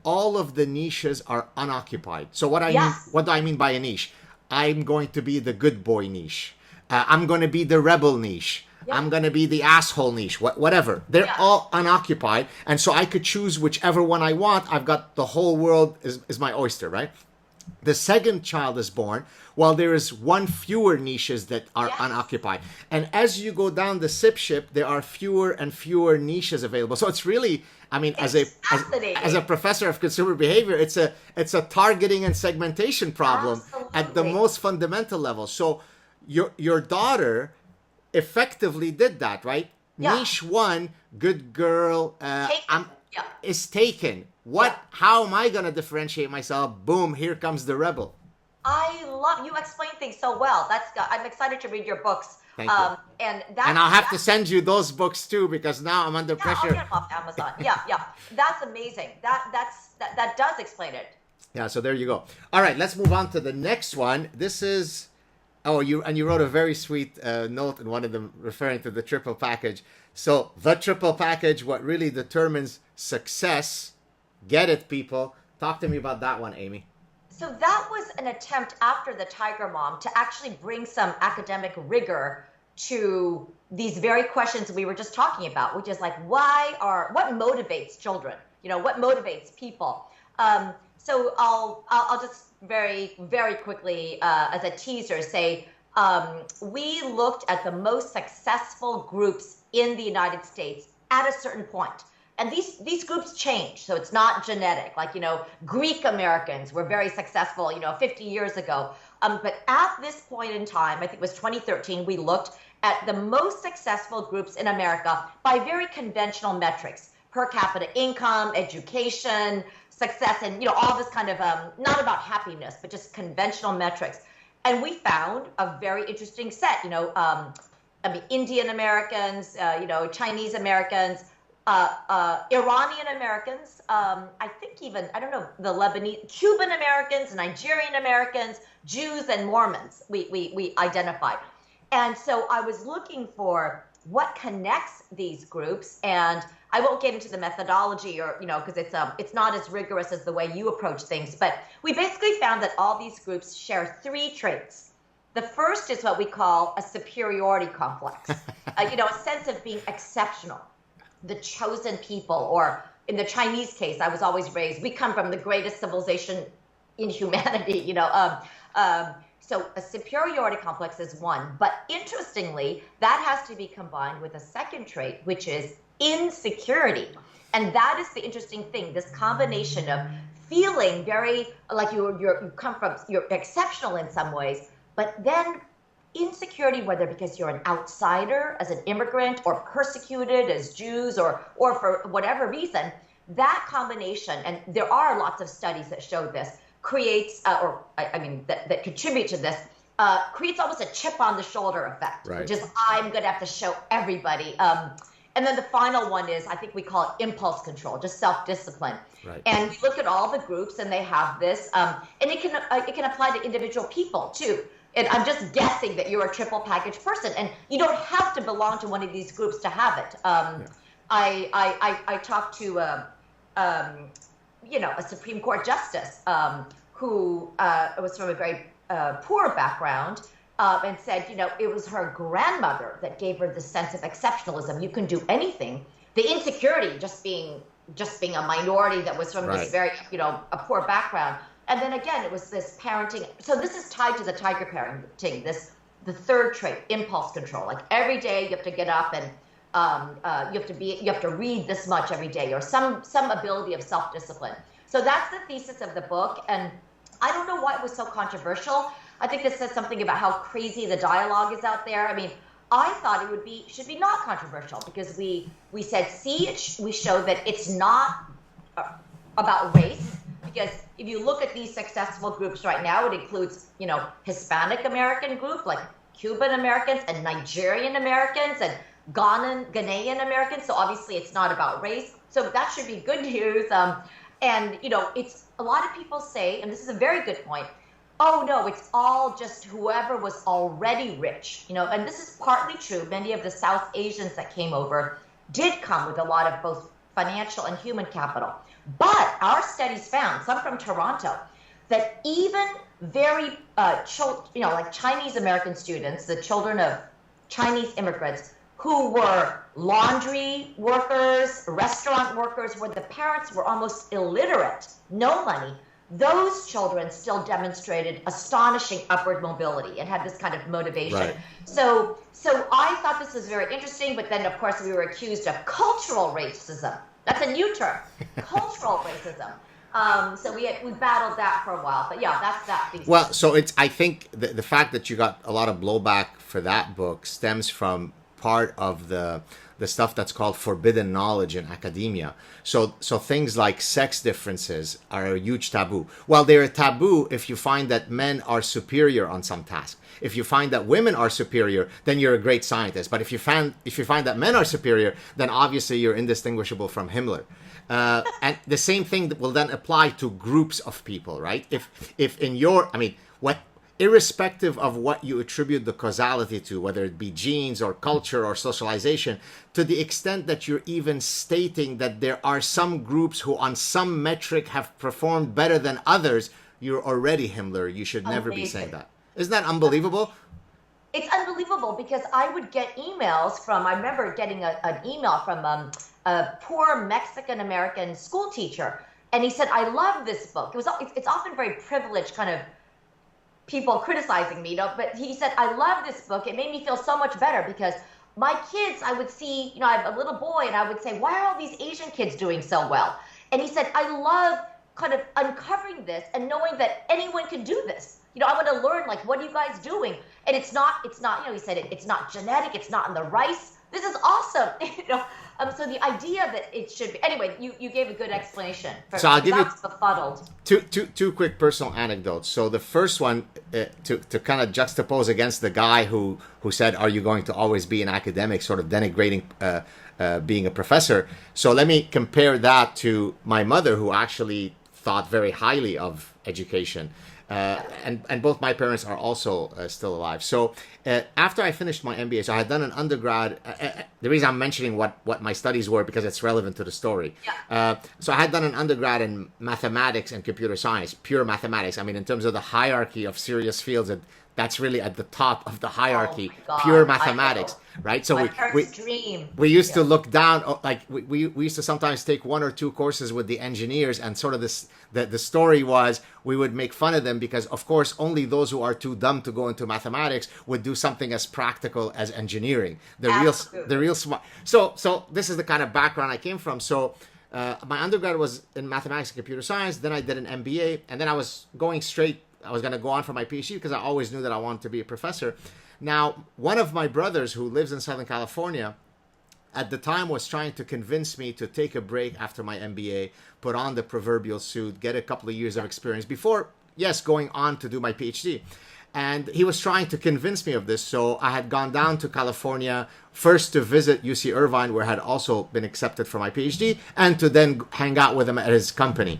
all of the niches are unoccupied. So what do I mean by a niche? I'm going to be the good boy niche. I'm going to be the rebel niche. Yeah. I'm going to be the asshole niche, whatever. They're all unoccupied. And so I could choose whichever one I want. I've got the whole world is my oyster, right? The second child is born while there is one fewer niches that are unoccupied. And as you go down the SIP ship, there are fewer and fewer niches available. So it's really, I mean, as a professor of consumer behavior, it's a targeting and segmentation problem at the most fundamental level. So your daughter effectively did that, right? Yeah. Niche one, good girl, is taken. How am I going to differentiate myself? Boom, here comes the rebel. I love, you explain things so well. I'm excited to read your books. Thank you. And I'll have to send you those books too, because now I'm under pressure. I'll get them off Amazon. Yeah. That's amazing. That does explain it. Yeah, so there you go. All right, let's move on to the next one. This is, you wrote a very sweet note in one of them referring to the triple package. So the triple package, what really determines success. Get it, people. Talk to me about that one, Amy. So that was an attempt after the Tiger Mom to actually bring some academic rigor to these very questions we were just talking about, which is like, what motivates children? What motivates people? So I'll just very, very quickly, as a teaser, say, we looked at the most successful groups in the United States at a certain point. And these groups change, so it's not genetic. Like, Greek Americans were very successful, 50 years ago. But at this point in time, I think it was 2013, we looked at the most successful groups in America by very conventional metrics: per capita income, education, success, and all this kind of not about happiness, but just conventional metrics. And we found a very interesting set. Indian Americans, Chinese Americans. Iranian Americans, I think even, I don't know, the Lebanese, Cuban Americans, Nigerian Americans, Jews, and Mormons we identified. And so I was looking for what connects these groups, and I won't get into the methodology because it's not as rigorous as the way you approach things, but we basically found that all these groups share three traits. The first is what we call a superiority complex, a sense of being exceptional. The chosen people, or in the Chinese case, I was always raised, we come from the greatest civilization in humanity, So a superiority complex is one, but interestingly, that has to be combined with a second trait, which is insecurity. And that is the interesting thing, this combination of feeling very like you're exceptional in some ways, but then insecurity, whether because you're an outsider as an immigrant or persecuted as Jews or for whatever reason, that combination, and there are lots of studies that show this, creates, that contribute to this, creates almost a chip on the shoulder effect, right. Which is I'm going to have to show everybody. And then the final one is, I think we call it impulse control, just self-discipline. Right. And we look at all the groups and they have this, and it can apply to individual people too. And I'm just guessing that you're a triple package person, and you don't have to belong to one of these groups to have it. I talked to a Supreme Court justice who was from a very poor background, and said, it was her grandmother that gave her the sense of exceptionalism. You can do anything. The insecurity, just being a minority that was from this very, a poor background. And then again, it was this parenting. So this is tied to the tiger parenting, the third trait, impulse control. Like every day you have to get up and you have to read this much every day, or some ability of self-discipline. So that's the thesis of the book. And I don't know why it was so controversial. I think this says something about how crazy the dialogue is out there. I mean, I thought it should be not controversial, because we said, we show that it's not about race. Because if you look at these successful groups right now, it includes, Hispanic American group like Cuban Americans and Nigerian Americans and Ghanaian Americans. So obviously it's not about race. So that should be good news. And it's a lot of people say, and this is a very good point, oh no, it's all just whoever was already rich, and this is partly true. Many of the South Asians that came over did come with a lot of both financial and human capital. But our studies found, some from Toronto, that even very, like Chinese American students, the children of Chinese immigrants who were laundry workers, restaurant workers, where the parents were almost illiterate, no money. Those children still demonstrated astonishing upward mobility and had this kind of motivation. Right. So I thought this was very interesting, but then of course we were accused of cultural racism. That's a new term, cultural racism. So we battled that for a while, but yeah, that's that thesis. Well, so I think the fact that you got a lot of blowback for that book stems from part of the stuff that's called forbidden knowledge in academia. So things like sex differences are a huge taboo. Well, they're a taboo if you find that men are superior on some task. If you find that women are superior, then you're a great scientist. But if you find that men are superior, then obviously you're indistinguishable from Himmler. And the same thing will then apply to groups of people, right? If in your, irrespective of what you attribute the causality to, whether it be genes or culture or socialization, to the extent that you're even stating that there are some groups who on some metric have performed better than others, you're already Himmler. You should never be saying that. Isn't that unbelievable? It's unbelievable because I would get emails from, I remember getting an email from a poor Mexican-American school teacher. And he said, I love this book. It's often very privileged kind of people criticizing me, but he said, I love this book. It made me feel so much better because my kids, I would see, I have a little boy and I would say, why are all these Asian kids doing so well? And he said, I love kind of uncovering this and knowing that anyone can do this. I want to learn, like, what are you guys doing? And it's not, he said, it's not genetic, it's not in the rice. This is awesome. So the idea that it should be, anyway, you gave a good explanation. So I'll give you befuddled. Two quick personal anecdotes. So the first one, to kind of juxtapose against the guy who said, are you going to always be an academic, sort of denigrating being a professor. So let me compare that to my mother, who actually thought very highly of education. And both my parents are also still alive. So after I finished my MBA, so I had done an undergrad. The reason I'm mentioning what my studies were because it's relevant to the story. Yeah. So I had done an undergrad in mathematics and computer science, pure mathematics. In terms of the hierarchy of serious fields, that's really at the top of the hierarchy, pure mathematics, right? So we used to look down, like we used to sometimes take one or two courses with the engineers, and sort of the story was we would make fun of them because, of course, only those who are too dumb to go into mathematics would do something as practical as engineering. The real smart. So this is the kind of background I came from. So my undergrad was in mathematics and computer science. Then I did an MBA, and then I was going to go on for my PhD because I always knew that I wanted to be a professor. Now, one of my brothers who lives in Southern California at the time was trying to convince me to take a break after my MBA, put on the proverbial suit, get a couple of years of experience before, yes, going on to do my PhD. And he was trying to convince me of this. So I had gone down to California first to visit UC Irvine, where I had also been accepted for my PhD, and to then hang out with him at his company.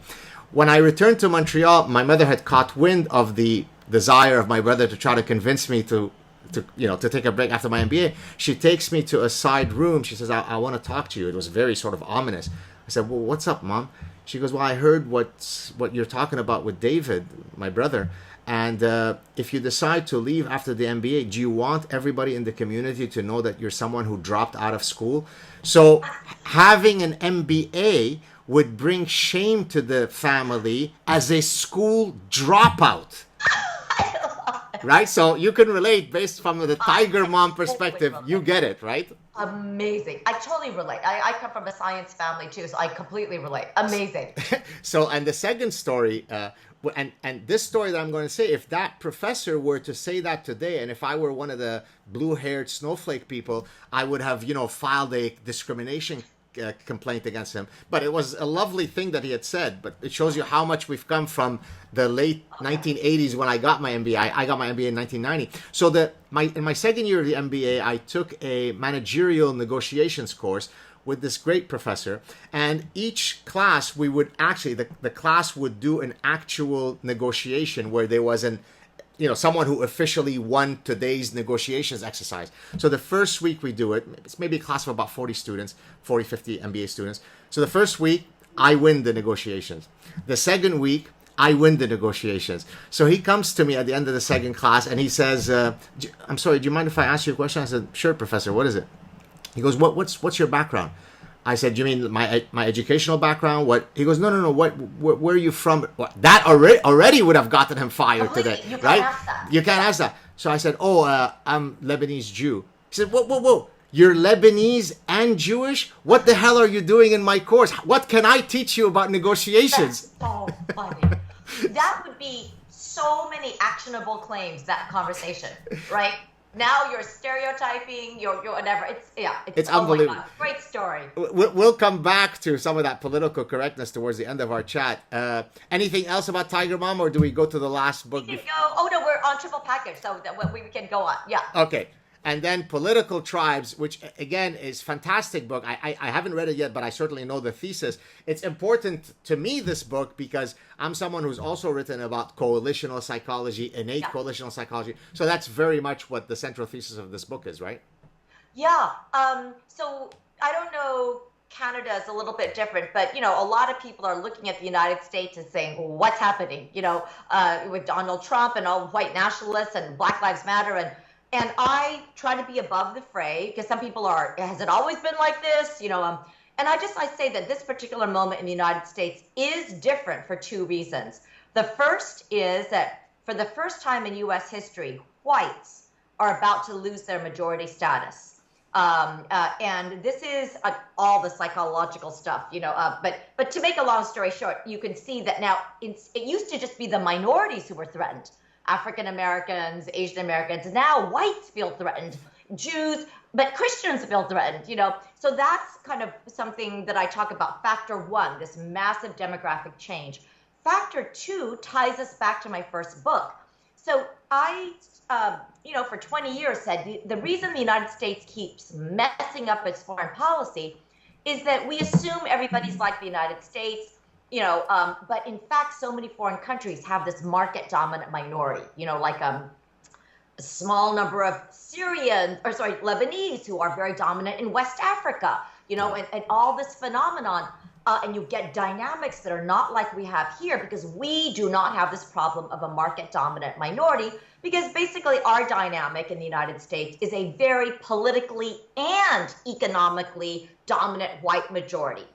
When I returned to Montreal, my mother had caught wind of the desire of my brother to try to convince me to take a break after my MBA. She takes me to a side room. She says, I want to talk to you. It was very sort of ominous. I said, well, what's up, Mom? She goes, well, I heard what you're talking about with David, my brother. And if you decide to leave after the MBA, do you want everybody in the community to know that you're someone who dropped out of school? So having an MBA would bring shame to the family as a school dropout. Right? So you can relate based from the tiger mom perspective. You get it, right? Amazing. I totally relate. I come from a science family too, so I completely relate. Amazing. So, and the second story, and this story that I'm going to say, if that professor were to say that today, and if I were one of the blue-haired snowflake people, I would have, filed a discrimination complaint against him. But it was a lovely thing that he had said. But it shows you how much we've come from the late 1980s when I got my MBA. I got my MBA in 1990. So in my second year of the MBA, I took a managerial negotiations course with this great professor, and each class we would actually the class would do an actual negotiation where there was someone who officially won today's negotiations exercise. So the first week we do it, it's maybe a class of about 40 students, 40, 50 MBA students. So the first week, I win the negotiations. The second week, I win the negotiations. So he comes to me at the end of the second class and he says, I'm sorry, do you mind if I ask you a question? I said, sure, professor, what is it? He goes, what's your background? I said, you mean my educational background? What? He goes, no. Where are you from? What? That already would have gotten him fired today, You can't right? ask that. You can't ask that. So I said, I'm Lebanese Jew. He said, whoa. You're Lebanese and Jewish? What the hell are you doing in my course? What can I teach you about negotiations? That's so funny. That would be so many actionable claims, that conversation, right? Now you're stereotyping, you're whatever. It's unbelievable. My God, great story. We'll come back to some of that political correctness towards the end of our chat. Anything else about Tiger Mom, or do we go to the last book? We can go. Oh no, we're on triple package, so that we can go on. Yeah. Okay. And then Political Tribes, which again is a fantastic book. I haven't read it yet, but I certainly know the thesis. It's important to me, this book, because I'm someone who's also written about coalitional psychology, innate coalitional psychology. So that's very much what the central thesis of this book is, right? Yeah. So I don't know, Canada is a little bit different, but, a lot of people are looking at the United States and saying, well, what's happening, with Donald Trump and all white nationalists and Black Lives Matter. And I try to be above the fray, because some people are, has it always been like this? And I say that this particular moment in the United States is different for two reasons. The first is that for the first time in U.S. history, whites are about to lose their majority status. And this is all the psychological stuff, but to make a long story short, you can see that now it used to just be the minorities who were threatened. African Americans, Asian Americans, now whites feel threatened, Jews, but Christians feel threatened, So that's kind of something that I talk about. Factor one, this massive demographic change. Factor two ties us back to my first book. So I, for 20 years said the reason the United States keeps messing up its foreign policy is that we assume everybody's like the United States. But in fact, so many foreign countries have this market dominant minority, like a small number of Lebanese who are very dominant in West Africa, and all this phenomenon. And you get dynamics that are not like we have here, because we do not have this problem of a market dominant minority, because basically our dynamic in the United States is a very politically and economically dominant white majority,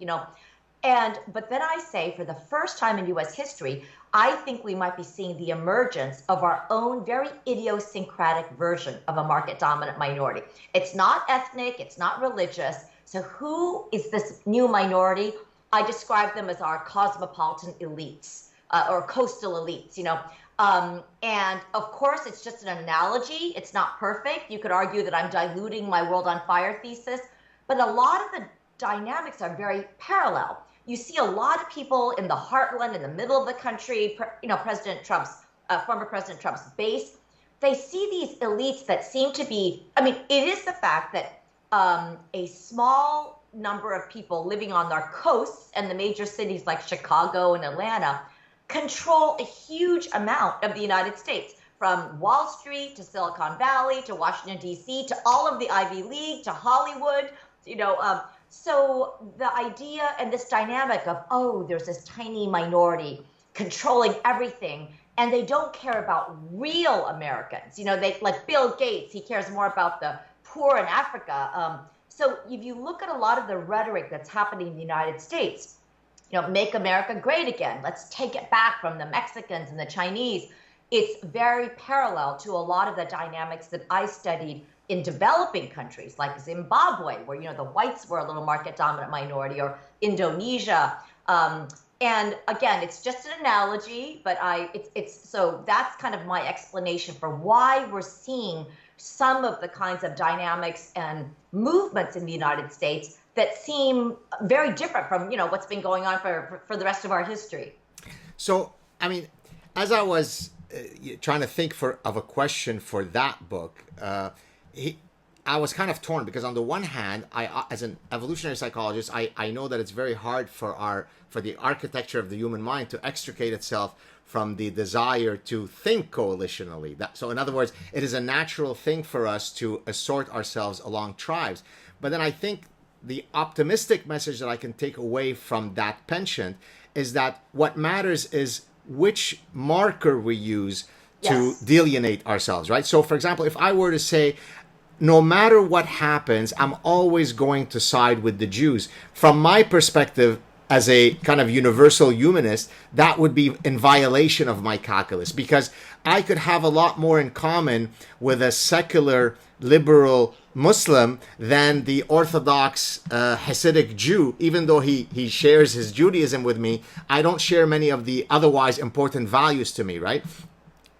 But then I say, for the first time in U.S. history, I think we might be seeing the emergence of our own very idiosyncratic version of a market-dominant minority. It's not ethnic, it's not religious. So who is this new minority? I describe them as our cosmopolitan elites, or coastal elites, And of course, it's just an analogy. It's not perfect. You could argue that I'm diluting my world on fire thesis, but a lot of the dynamics are very parallel. You see a lot of people in the heartland, in the middle of the country, President Trump's, former President Trump's base. They see these elites that seem to be, it is the fact that a small number of people living on our coasts and the major cities like Chicago and Atlanta control a huge amount of the United States, from Wall Street to Silicon Valley to Washington, D.C., to all of the Ivy League, to Hollywood, So the idea and this dynamic of, there's this tiny minority controlling everything, and they don't care about real Americans. They, like Bill Gates, he cares more about the poor in Africa. So if you look at a lot of the rhetoric that's happening in the United States, make America great again. Let's take it back from the Mexicans and the Chinese. It's very parallel to a lot of the dynamics that I studied in developing countries like Zimbabwe, where the whites were a little market dominant minority, or Indonesia. And again, it's just an analogy, but so that's kind of my explanation for why we're seeing some of the kinds of dynamics and movements in the United States that seem very different from what's been going on for the rest of our history. So, as I was trying to think of a question for that book, I was kind of torn, because on the one hand, I, as an evolutionary psychologist, I know that it's very hard for the architecture of the human mind to extricate itself from the desire to think coalitionally. So in other words, it is a natural thing for us to assort ourselves along tribes. But then I think the optimistic message that I can take away from that penchant is that what matters is which marker we use to Yes. delineate ourselves, right? So, for example, if I were to say, no matter what happens, I'm always going to side with the Jews. From my perspective, as a kind of universal humanist, that would be in violation of my calculus, because I could have a lot more in common with a secular liberal Muslim than the Orthodox Hasidic Jew. Even though he shares his Judaism with me, I don't share many of the otherwise important values to me, right?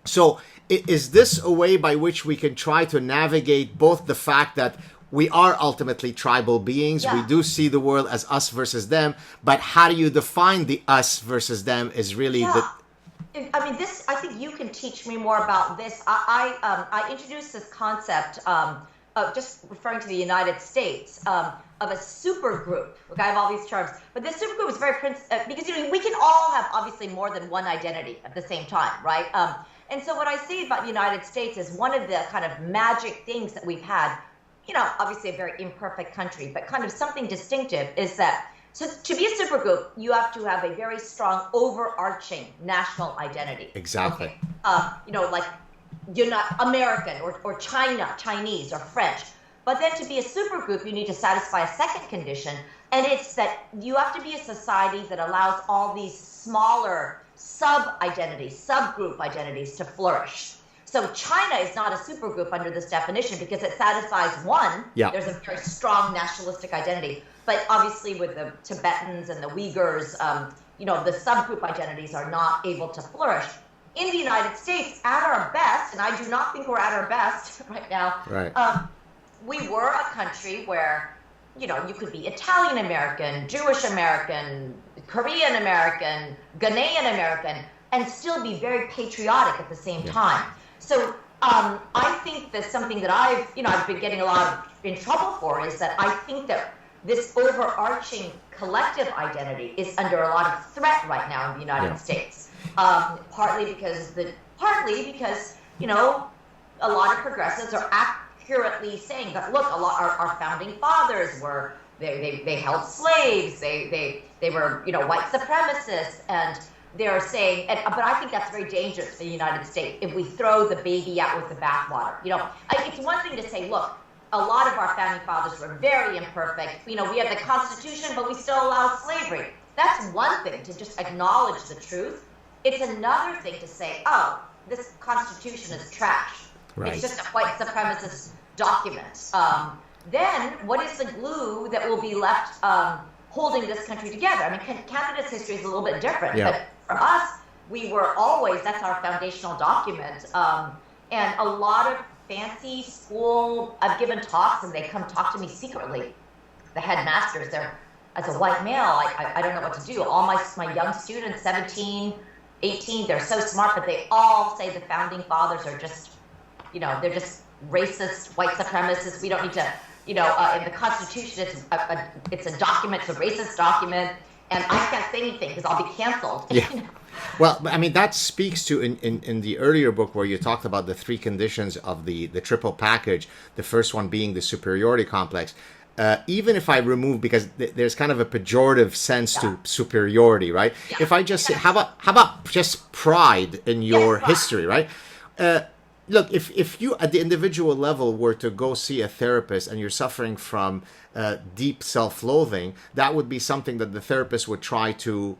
So is this a way by which we can try to navigate both the fact that we are ultimately tribal beings, Yeah. we do see the world as us versus them, but how do you define the us versus them is really Yeah. the... I mean, this, I think you can teach me more about this. I introduced this concept of just referring to the United States, of a super group. Look, I have all these terms, but this super group is very, because, you know, we can all have obviously more than one identity at the same time, right? And so what I say about the United States is one of the kind of magic things that we've had, you know, obviously a very imperfect country, but kind of something distinctive is that, so to be a supergroup, you have to have a very strong overarching national identity. Exactly. Okay? You know, like you're not American or Chinese or French. But then to be a supergroup, you need to satisfy a second condition. And it's that you have to be a society that allows all these smaller sub-identities, subgroup identities to flourish. So China is not a supergroup under this definition because it satisfies one. Yeah. There's a very strong nationalistic identity. But obviously with the Tibetans and the Uyghurs, you know, the subgroup identities are not able to flourish. In the United States, at our best, and I do not think we're at our best right now, Right. We were a country where, you know, you could be Italian American, Jewish American, Korean American, Ghanaian American, and still be very patriotic at the same time. So I think that something that I've been getting a lot of in trouble for is that I think that this overarching collective identity is under a lot of threat right now in the United States. Partly because you know, a lot of progressives are accurately saying that, look, our founding fathers were they held slaves, they were, you know, white supremacists, and they're saying, but I think that's very dangerous for the United States if we throw the baby out with the bathwater. You know, it's one thing to say, look, a lot of our founding fathers were very imperfect. You know, we have the Constitution, but we still allow slavery. That's one thing to just acknowledge the truth. It's another thing to say, oh, this Constitution is trash. Right. It's just a white supremacist document. Then what is the glue that will be left holding this country together? I mean, Canada's history is a little bit different, but for us, we were always, that's our foundational document. And a lot of fancy school, I've given talks and they come talk to me secretly. The headmasters, they're, as a white male, I don't know what to do. All my young students, 17, 18, they're so smart, but they all say the founding fathers are just, you know, they're just racist, white supremacists. We don't need to, you know, in the Constitution, it's a document, it's a racist document, and I can't say anything because I'll be canceled. Yeah. Well, I mean, that speaks to in the earlier book where you talked about the three conditions of the triple package, the first one being the superiority complex. Even if I remove, because there's kind of a pejorative sense to superiority, right? Yeah. If I just say, how about just pride in your history, right? Look, if you at the individual level were to go see a therapist and you're suffering from deep self-loathing, that would be something that the therapist would try to,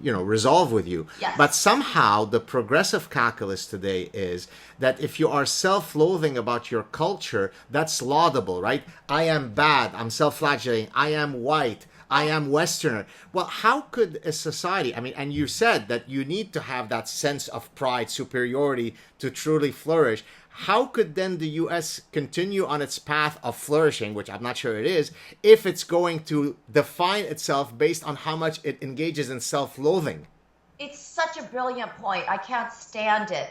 resolve with you. Yes. But somehow the progressive calculus today is that if you are self-loathing about your culture, that's laudable, right? I am bad. I'm self-flagellating. I am white. I am Westerner. Well, how could a society, I mean, and you said that you need to have that sense of pride, superiority to truly flourish. How could then the U.S. continue on its path of flourishing, which I'm not sure it is, if it's going to define itself based on how much it engages in self-loathing? It's such a brilliant point. I can't stand it.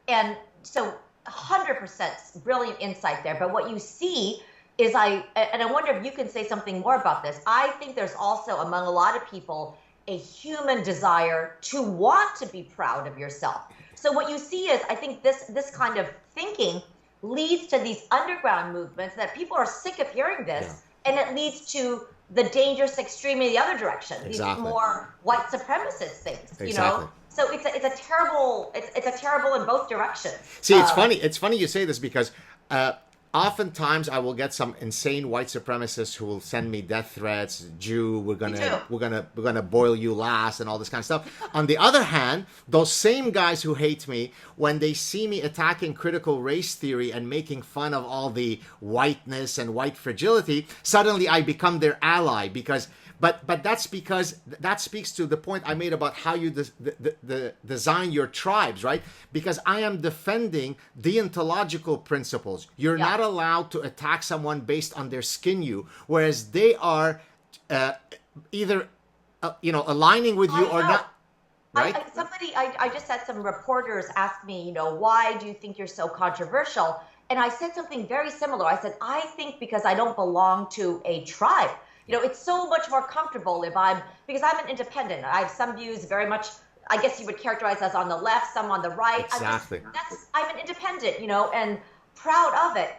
And so 100% brilliant insight there. But what you see is I wonder if you can say something more about this. I think there's also among a lot of people a human desire to want to be proud of yourself. So what you see is, I think this kind of thinking leads to these underground movements that people are sick of hearing this, and it leads to the dangerous extreme in the other direction. Exactly. These more white supremacist things, Exactly. you know. So it's a terrible in both directions. See, it's funny. It's funny you say this because oftentimes I will get some insane white supremacists who will send me death threats. Jew, we're gonna boil you last, and all this kind of stuff. On the other hand, those same guys who hate me, when they see me attacking critical race theory and making fun of all the whiteness and white fragility, suddenly I become their ally because. But that's because that speaks to the point I made about how you design your tribes, right? Because I am defending deontological principles. You're not allowed to attack someone based on their skin hue, whereas they are either aligning with you or not. Right? I just had some reporters ask me, why do you think you're so controversial? And I said something very similar. I said, I think because I don't belong to a tribe. It's so much more comfortable because I'm an independent. I have some views very much, I guess you would characterize as on the left, some on the right. Exactly. I'm an independent, and proud of it.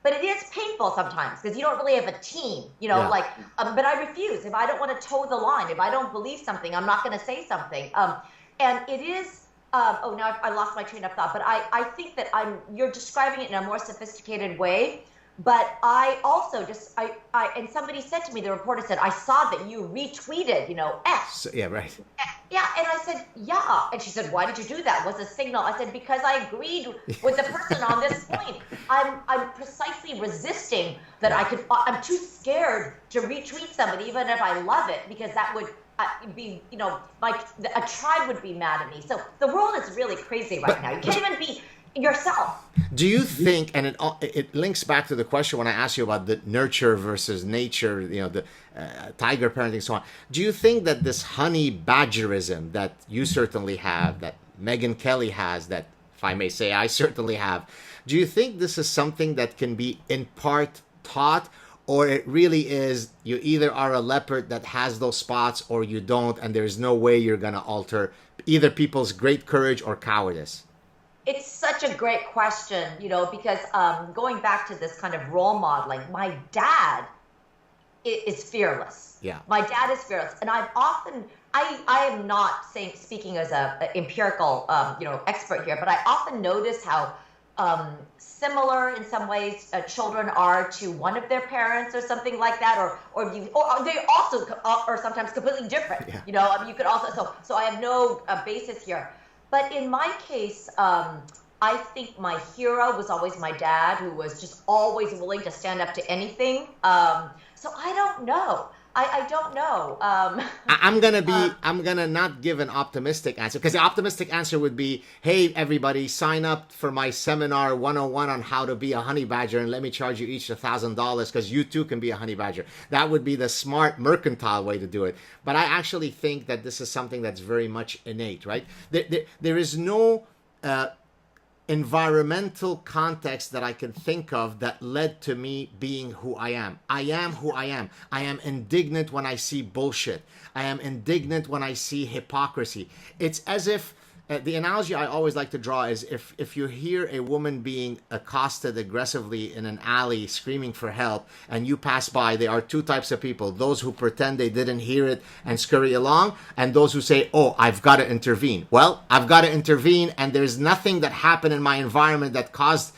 But it is painful sometimes because you don't really have a team, but I refuse. If I don't want to toe the line, if I don't believe something, I'm not going to say something. And it is, now I lost my train of thought, but I think that you're describing it in a more sophisticated way. But I also and somebody said to me, the reporter said, I saw that you retweeted, X. So, yeah, right. Yeah, and I said, yeah. And she said, why did you do that? What's the signal? I said, because I agreed with the person on this point. I'm precisely resisting that I'm too scared to retweet somebody, even if I love it, because that would be, a tribe would be mad at me. So the world is really crazy right now. You can't even be yourself. Do you think, and it links back to the question when I asked you about the nurture versus nature, the tiger parenting, so on. Do you think that this honey badgerism that you certainly have, that Megyn Kelly has, that, if I may say, I certainly have, do you think this is something that can be in part taught, or it really is you either are a leopard that has those spots or you don't, and there's no way you're going to alter either people's great courage or cowardice? It's such a great question, because going back to this kind of role modeling, my dad is fearless. Yeah. My dad is fearless. And I am not speaking as a empirical, expert here, but I often notice how similar in some ways children are to one of their parents or something like that, or they also are sometimes completely different. Yeah. You could also, so I have no basis here. But in my case, I think my hero was always my dad, who was just always willing to stand up to anything. So I don't know. I don't know. I'm gonna not give an optimistic answer, because the optimistic answer would be, hey everybody, sign up for my seminar 101 on how to be a honey badger, and let me charge you each $1,000 because you too can be a honey badger. That would be the smart mercantile way to do it. But I actually think that this is something that's very much innate, right? There is no environmental context that I can think of that led to me being who I am. I am who I am. I am indignant when I see bullshit. I am indignant when I see hypocrisy. It's as if the analogy I always like to draw is if you hear a woman being accosted aggressively in an alley screaming for help and you pass by, there are two types of people: those who pretend they didn't hear it and scurry along, and those who say, oh, I've got to intervene. Well, I've got to intervene, and there's nothing that happened in my environment that caused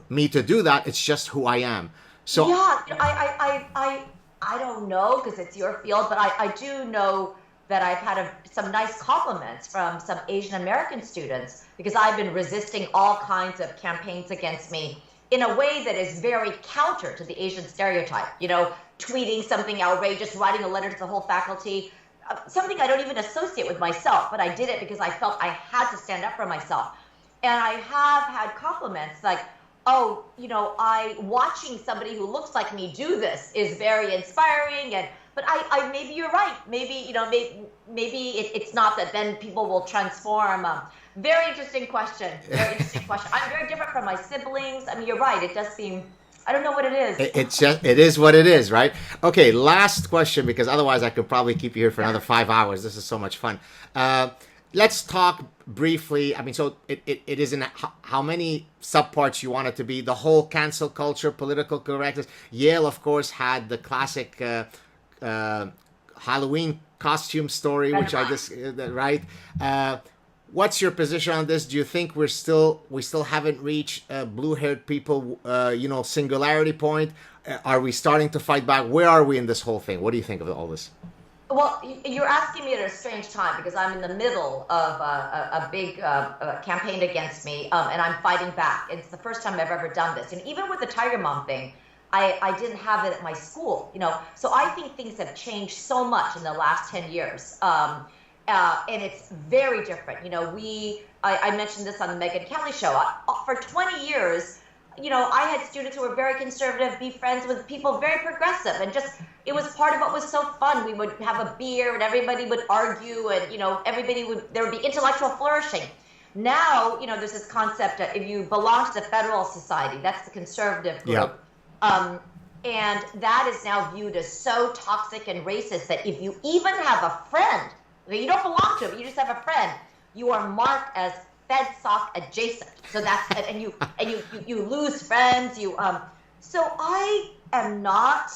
me to do that. It's just who I am. So yeah, I don't know, because it's your field, but I do know that I've had some nice compliments from some Asian American students, because I've been resisting all kinds of campaigns against me in a way that is very counter to the Asian stereotype. Tweeting something outrageous, writing a letter to the whole faculty, something I don't even associate with myself, but I did it because I felt I had to stand up for myself. And I have had compliments like, oh, watching somebody who looks like me do this is very inspiring. But I maybe you're right. Maybe, maybe it's not that then people will transform. Very interesting question. Very interesting question. I'm very different from my siblings. I mean, you're right. It does seem, I don't know what it is. It is what it is, right? Okay, last question, because otherwise I could probably keep you here for another 5 hours. This is so much fun. Let's talk briefly. I mean, so it is in how many subparts you want it to be. The whole cancel culture, political correctness. Yale, of course, had the classic Halloween costume story, which I just right. what's your position on this? Do you think we still haven't reached blue-haired people, singularity point? Are we starting to fight back? Where are we in this whole thing? What do you think of all this? Well, you're asking me at a strange time because I'm in the middle of a big campaign against me, and I'm fighting back. It's the first time I've ever done this. And even with the Tiger Mom thing, I didn't have it at my school, So I think things have changed so much in the last 10 years. And it's very different. I mentioned this on the Megyn Kelly show. For 20 years, I had students who were very conservative, be friends with people very progressive, and it was part of what was so fun. We would have a beer and everybody would argue, and there would be intellectual flourishing. Now, there's this concept that if you belong to the Federal Society, that's the conservative group. Yep. And that is now viewed as so toxic and racist that if you even have a friend, you don't belong to it, but you just have a friend, you are marked as FedSoc adjacent. So that's it, and you lose friends. So I am not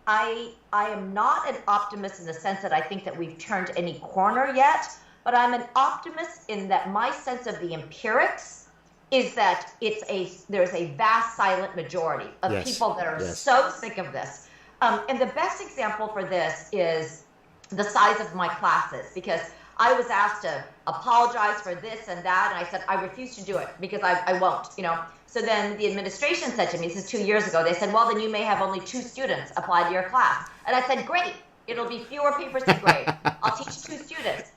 an optimist in the sense that I think that we've turned any corner yet, but I'm an optimist in that my sense of the empirics is that there's a vast silent majority of people that are so sick of this. And the best example for this is the size of my classes, because I was asked to apologize for this and that, and I said I refuse to do it because I won't, So then the administration said to me, this is 2 years ago, they said, well, then you may have only 2 students apply to your class. And I said, great, it'll be fewer papers to grade. I'll teach 2 students.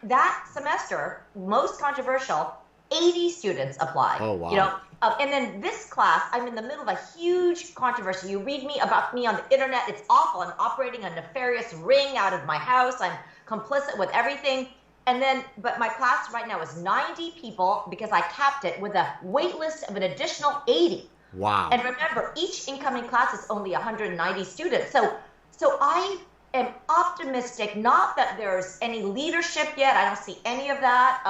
That semester, most controversial, 80 students applied. Oh, wow. And then this class, I'm in the middle of a huge controversy. You read about me on the internet, it's awful. I'm operating a nefarious ring out of my house. I'm complicit with everything. But my class right now is 90 people because I capped it with a wait list of an additional 80. Wow. And remember, each incoming class is only 190 students. So I am optimistic, not that there's any leadership yet. I don't see any of that.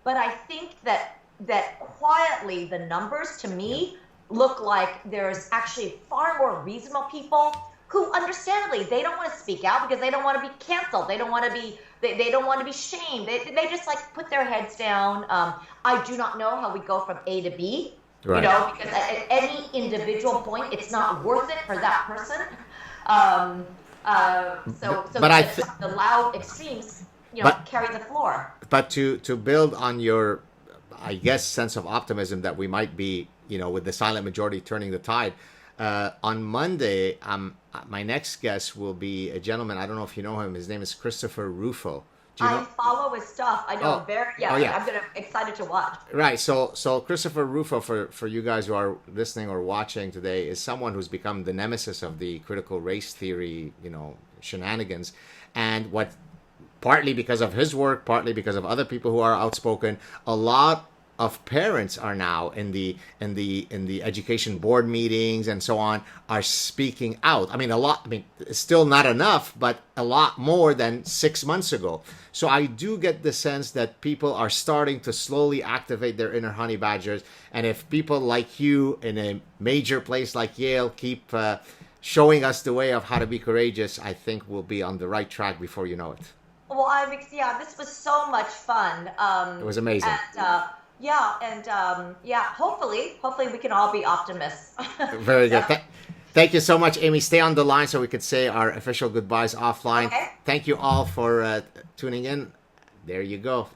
But I think that quietly the numbers to me look like there's actually far more reasonable people who, understandably, they don't want to speak out because they don't want to be canceled. They don't want to be shamed. They just put their heads down. I do not know how we go from A to B, right. Because at any individual point, it's not worth it for that person. The loud extremes, carry the floor. But to build on your, I guess, sense of optimism that we might be, with the silent majority turning the tide, on Monday, my next guest will be a gentleman. I don't know if you know him. His name is Christopher Rufo. Do you know? I follow his stuff. I know him very. I'm excited to watch. Right. So Christopher Rufo, for you guys who are listening or watching today, is someone who's become the nemesis of the critical race theory, shenanigans, and partly because of his work, partly because of other people who are outspoken, a lot of parents are now in the education board meetings and so on are speaking out. It's still not enough, but a lot more than 6 months ago. So I do get the sense that people are starting to slowly activate their inner honey badgers. And if people like you in a major place like Yale keep showing us the way of how to be courageous, I think we'll be on the right track before you know it. Well, this was so much fun. It was amazing. Hopefully we can all be optimists. Very good. Thank you so much, Amy. Stay on the line so we could say our official goodbyes offline. Okay. Thank you all for tuning in. There you go.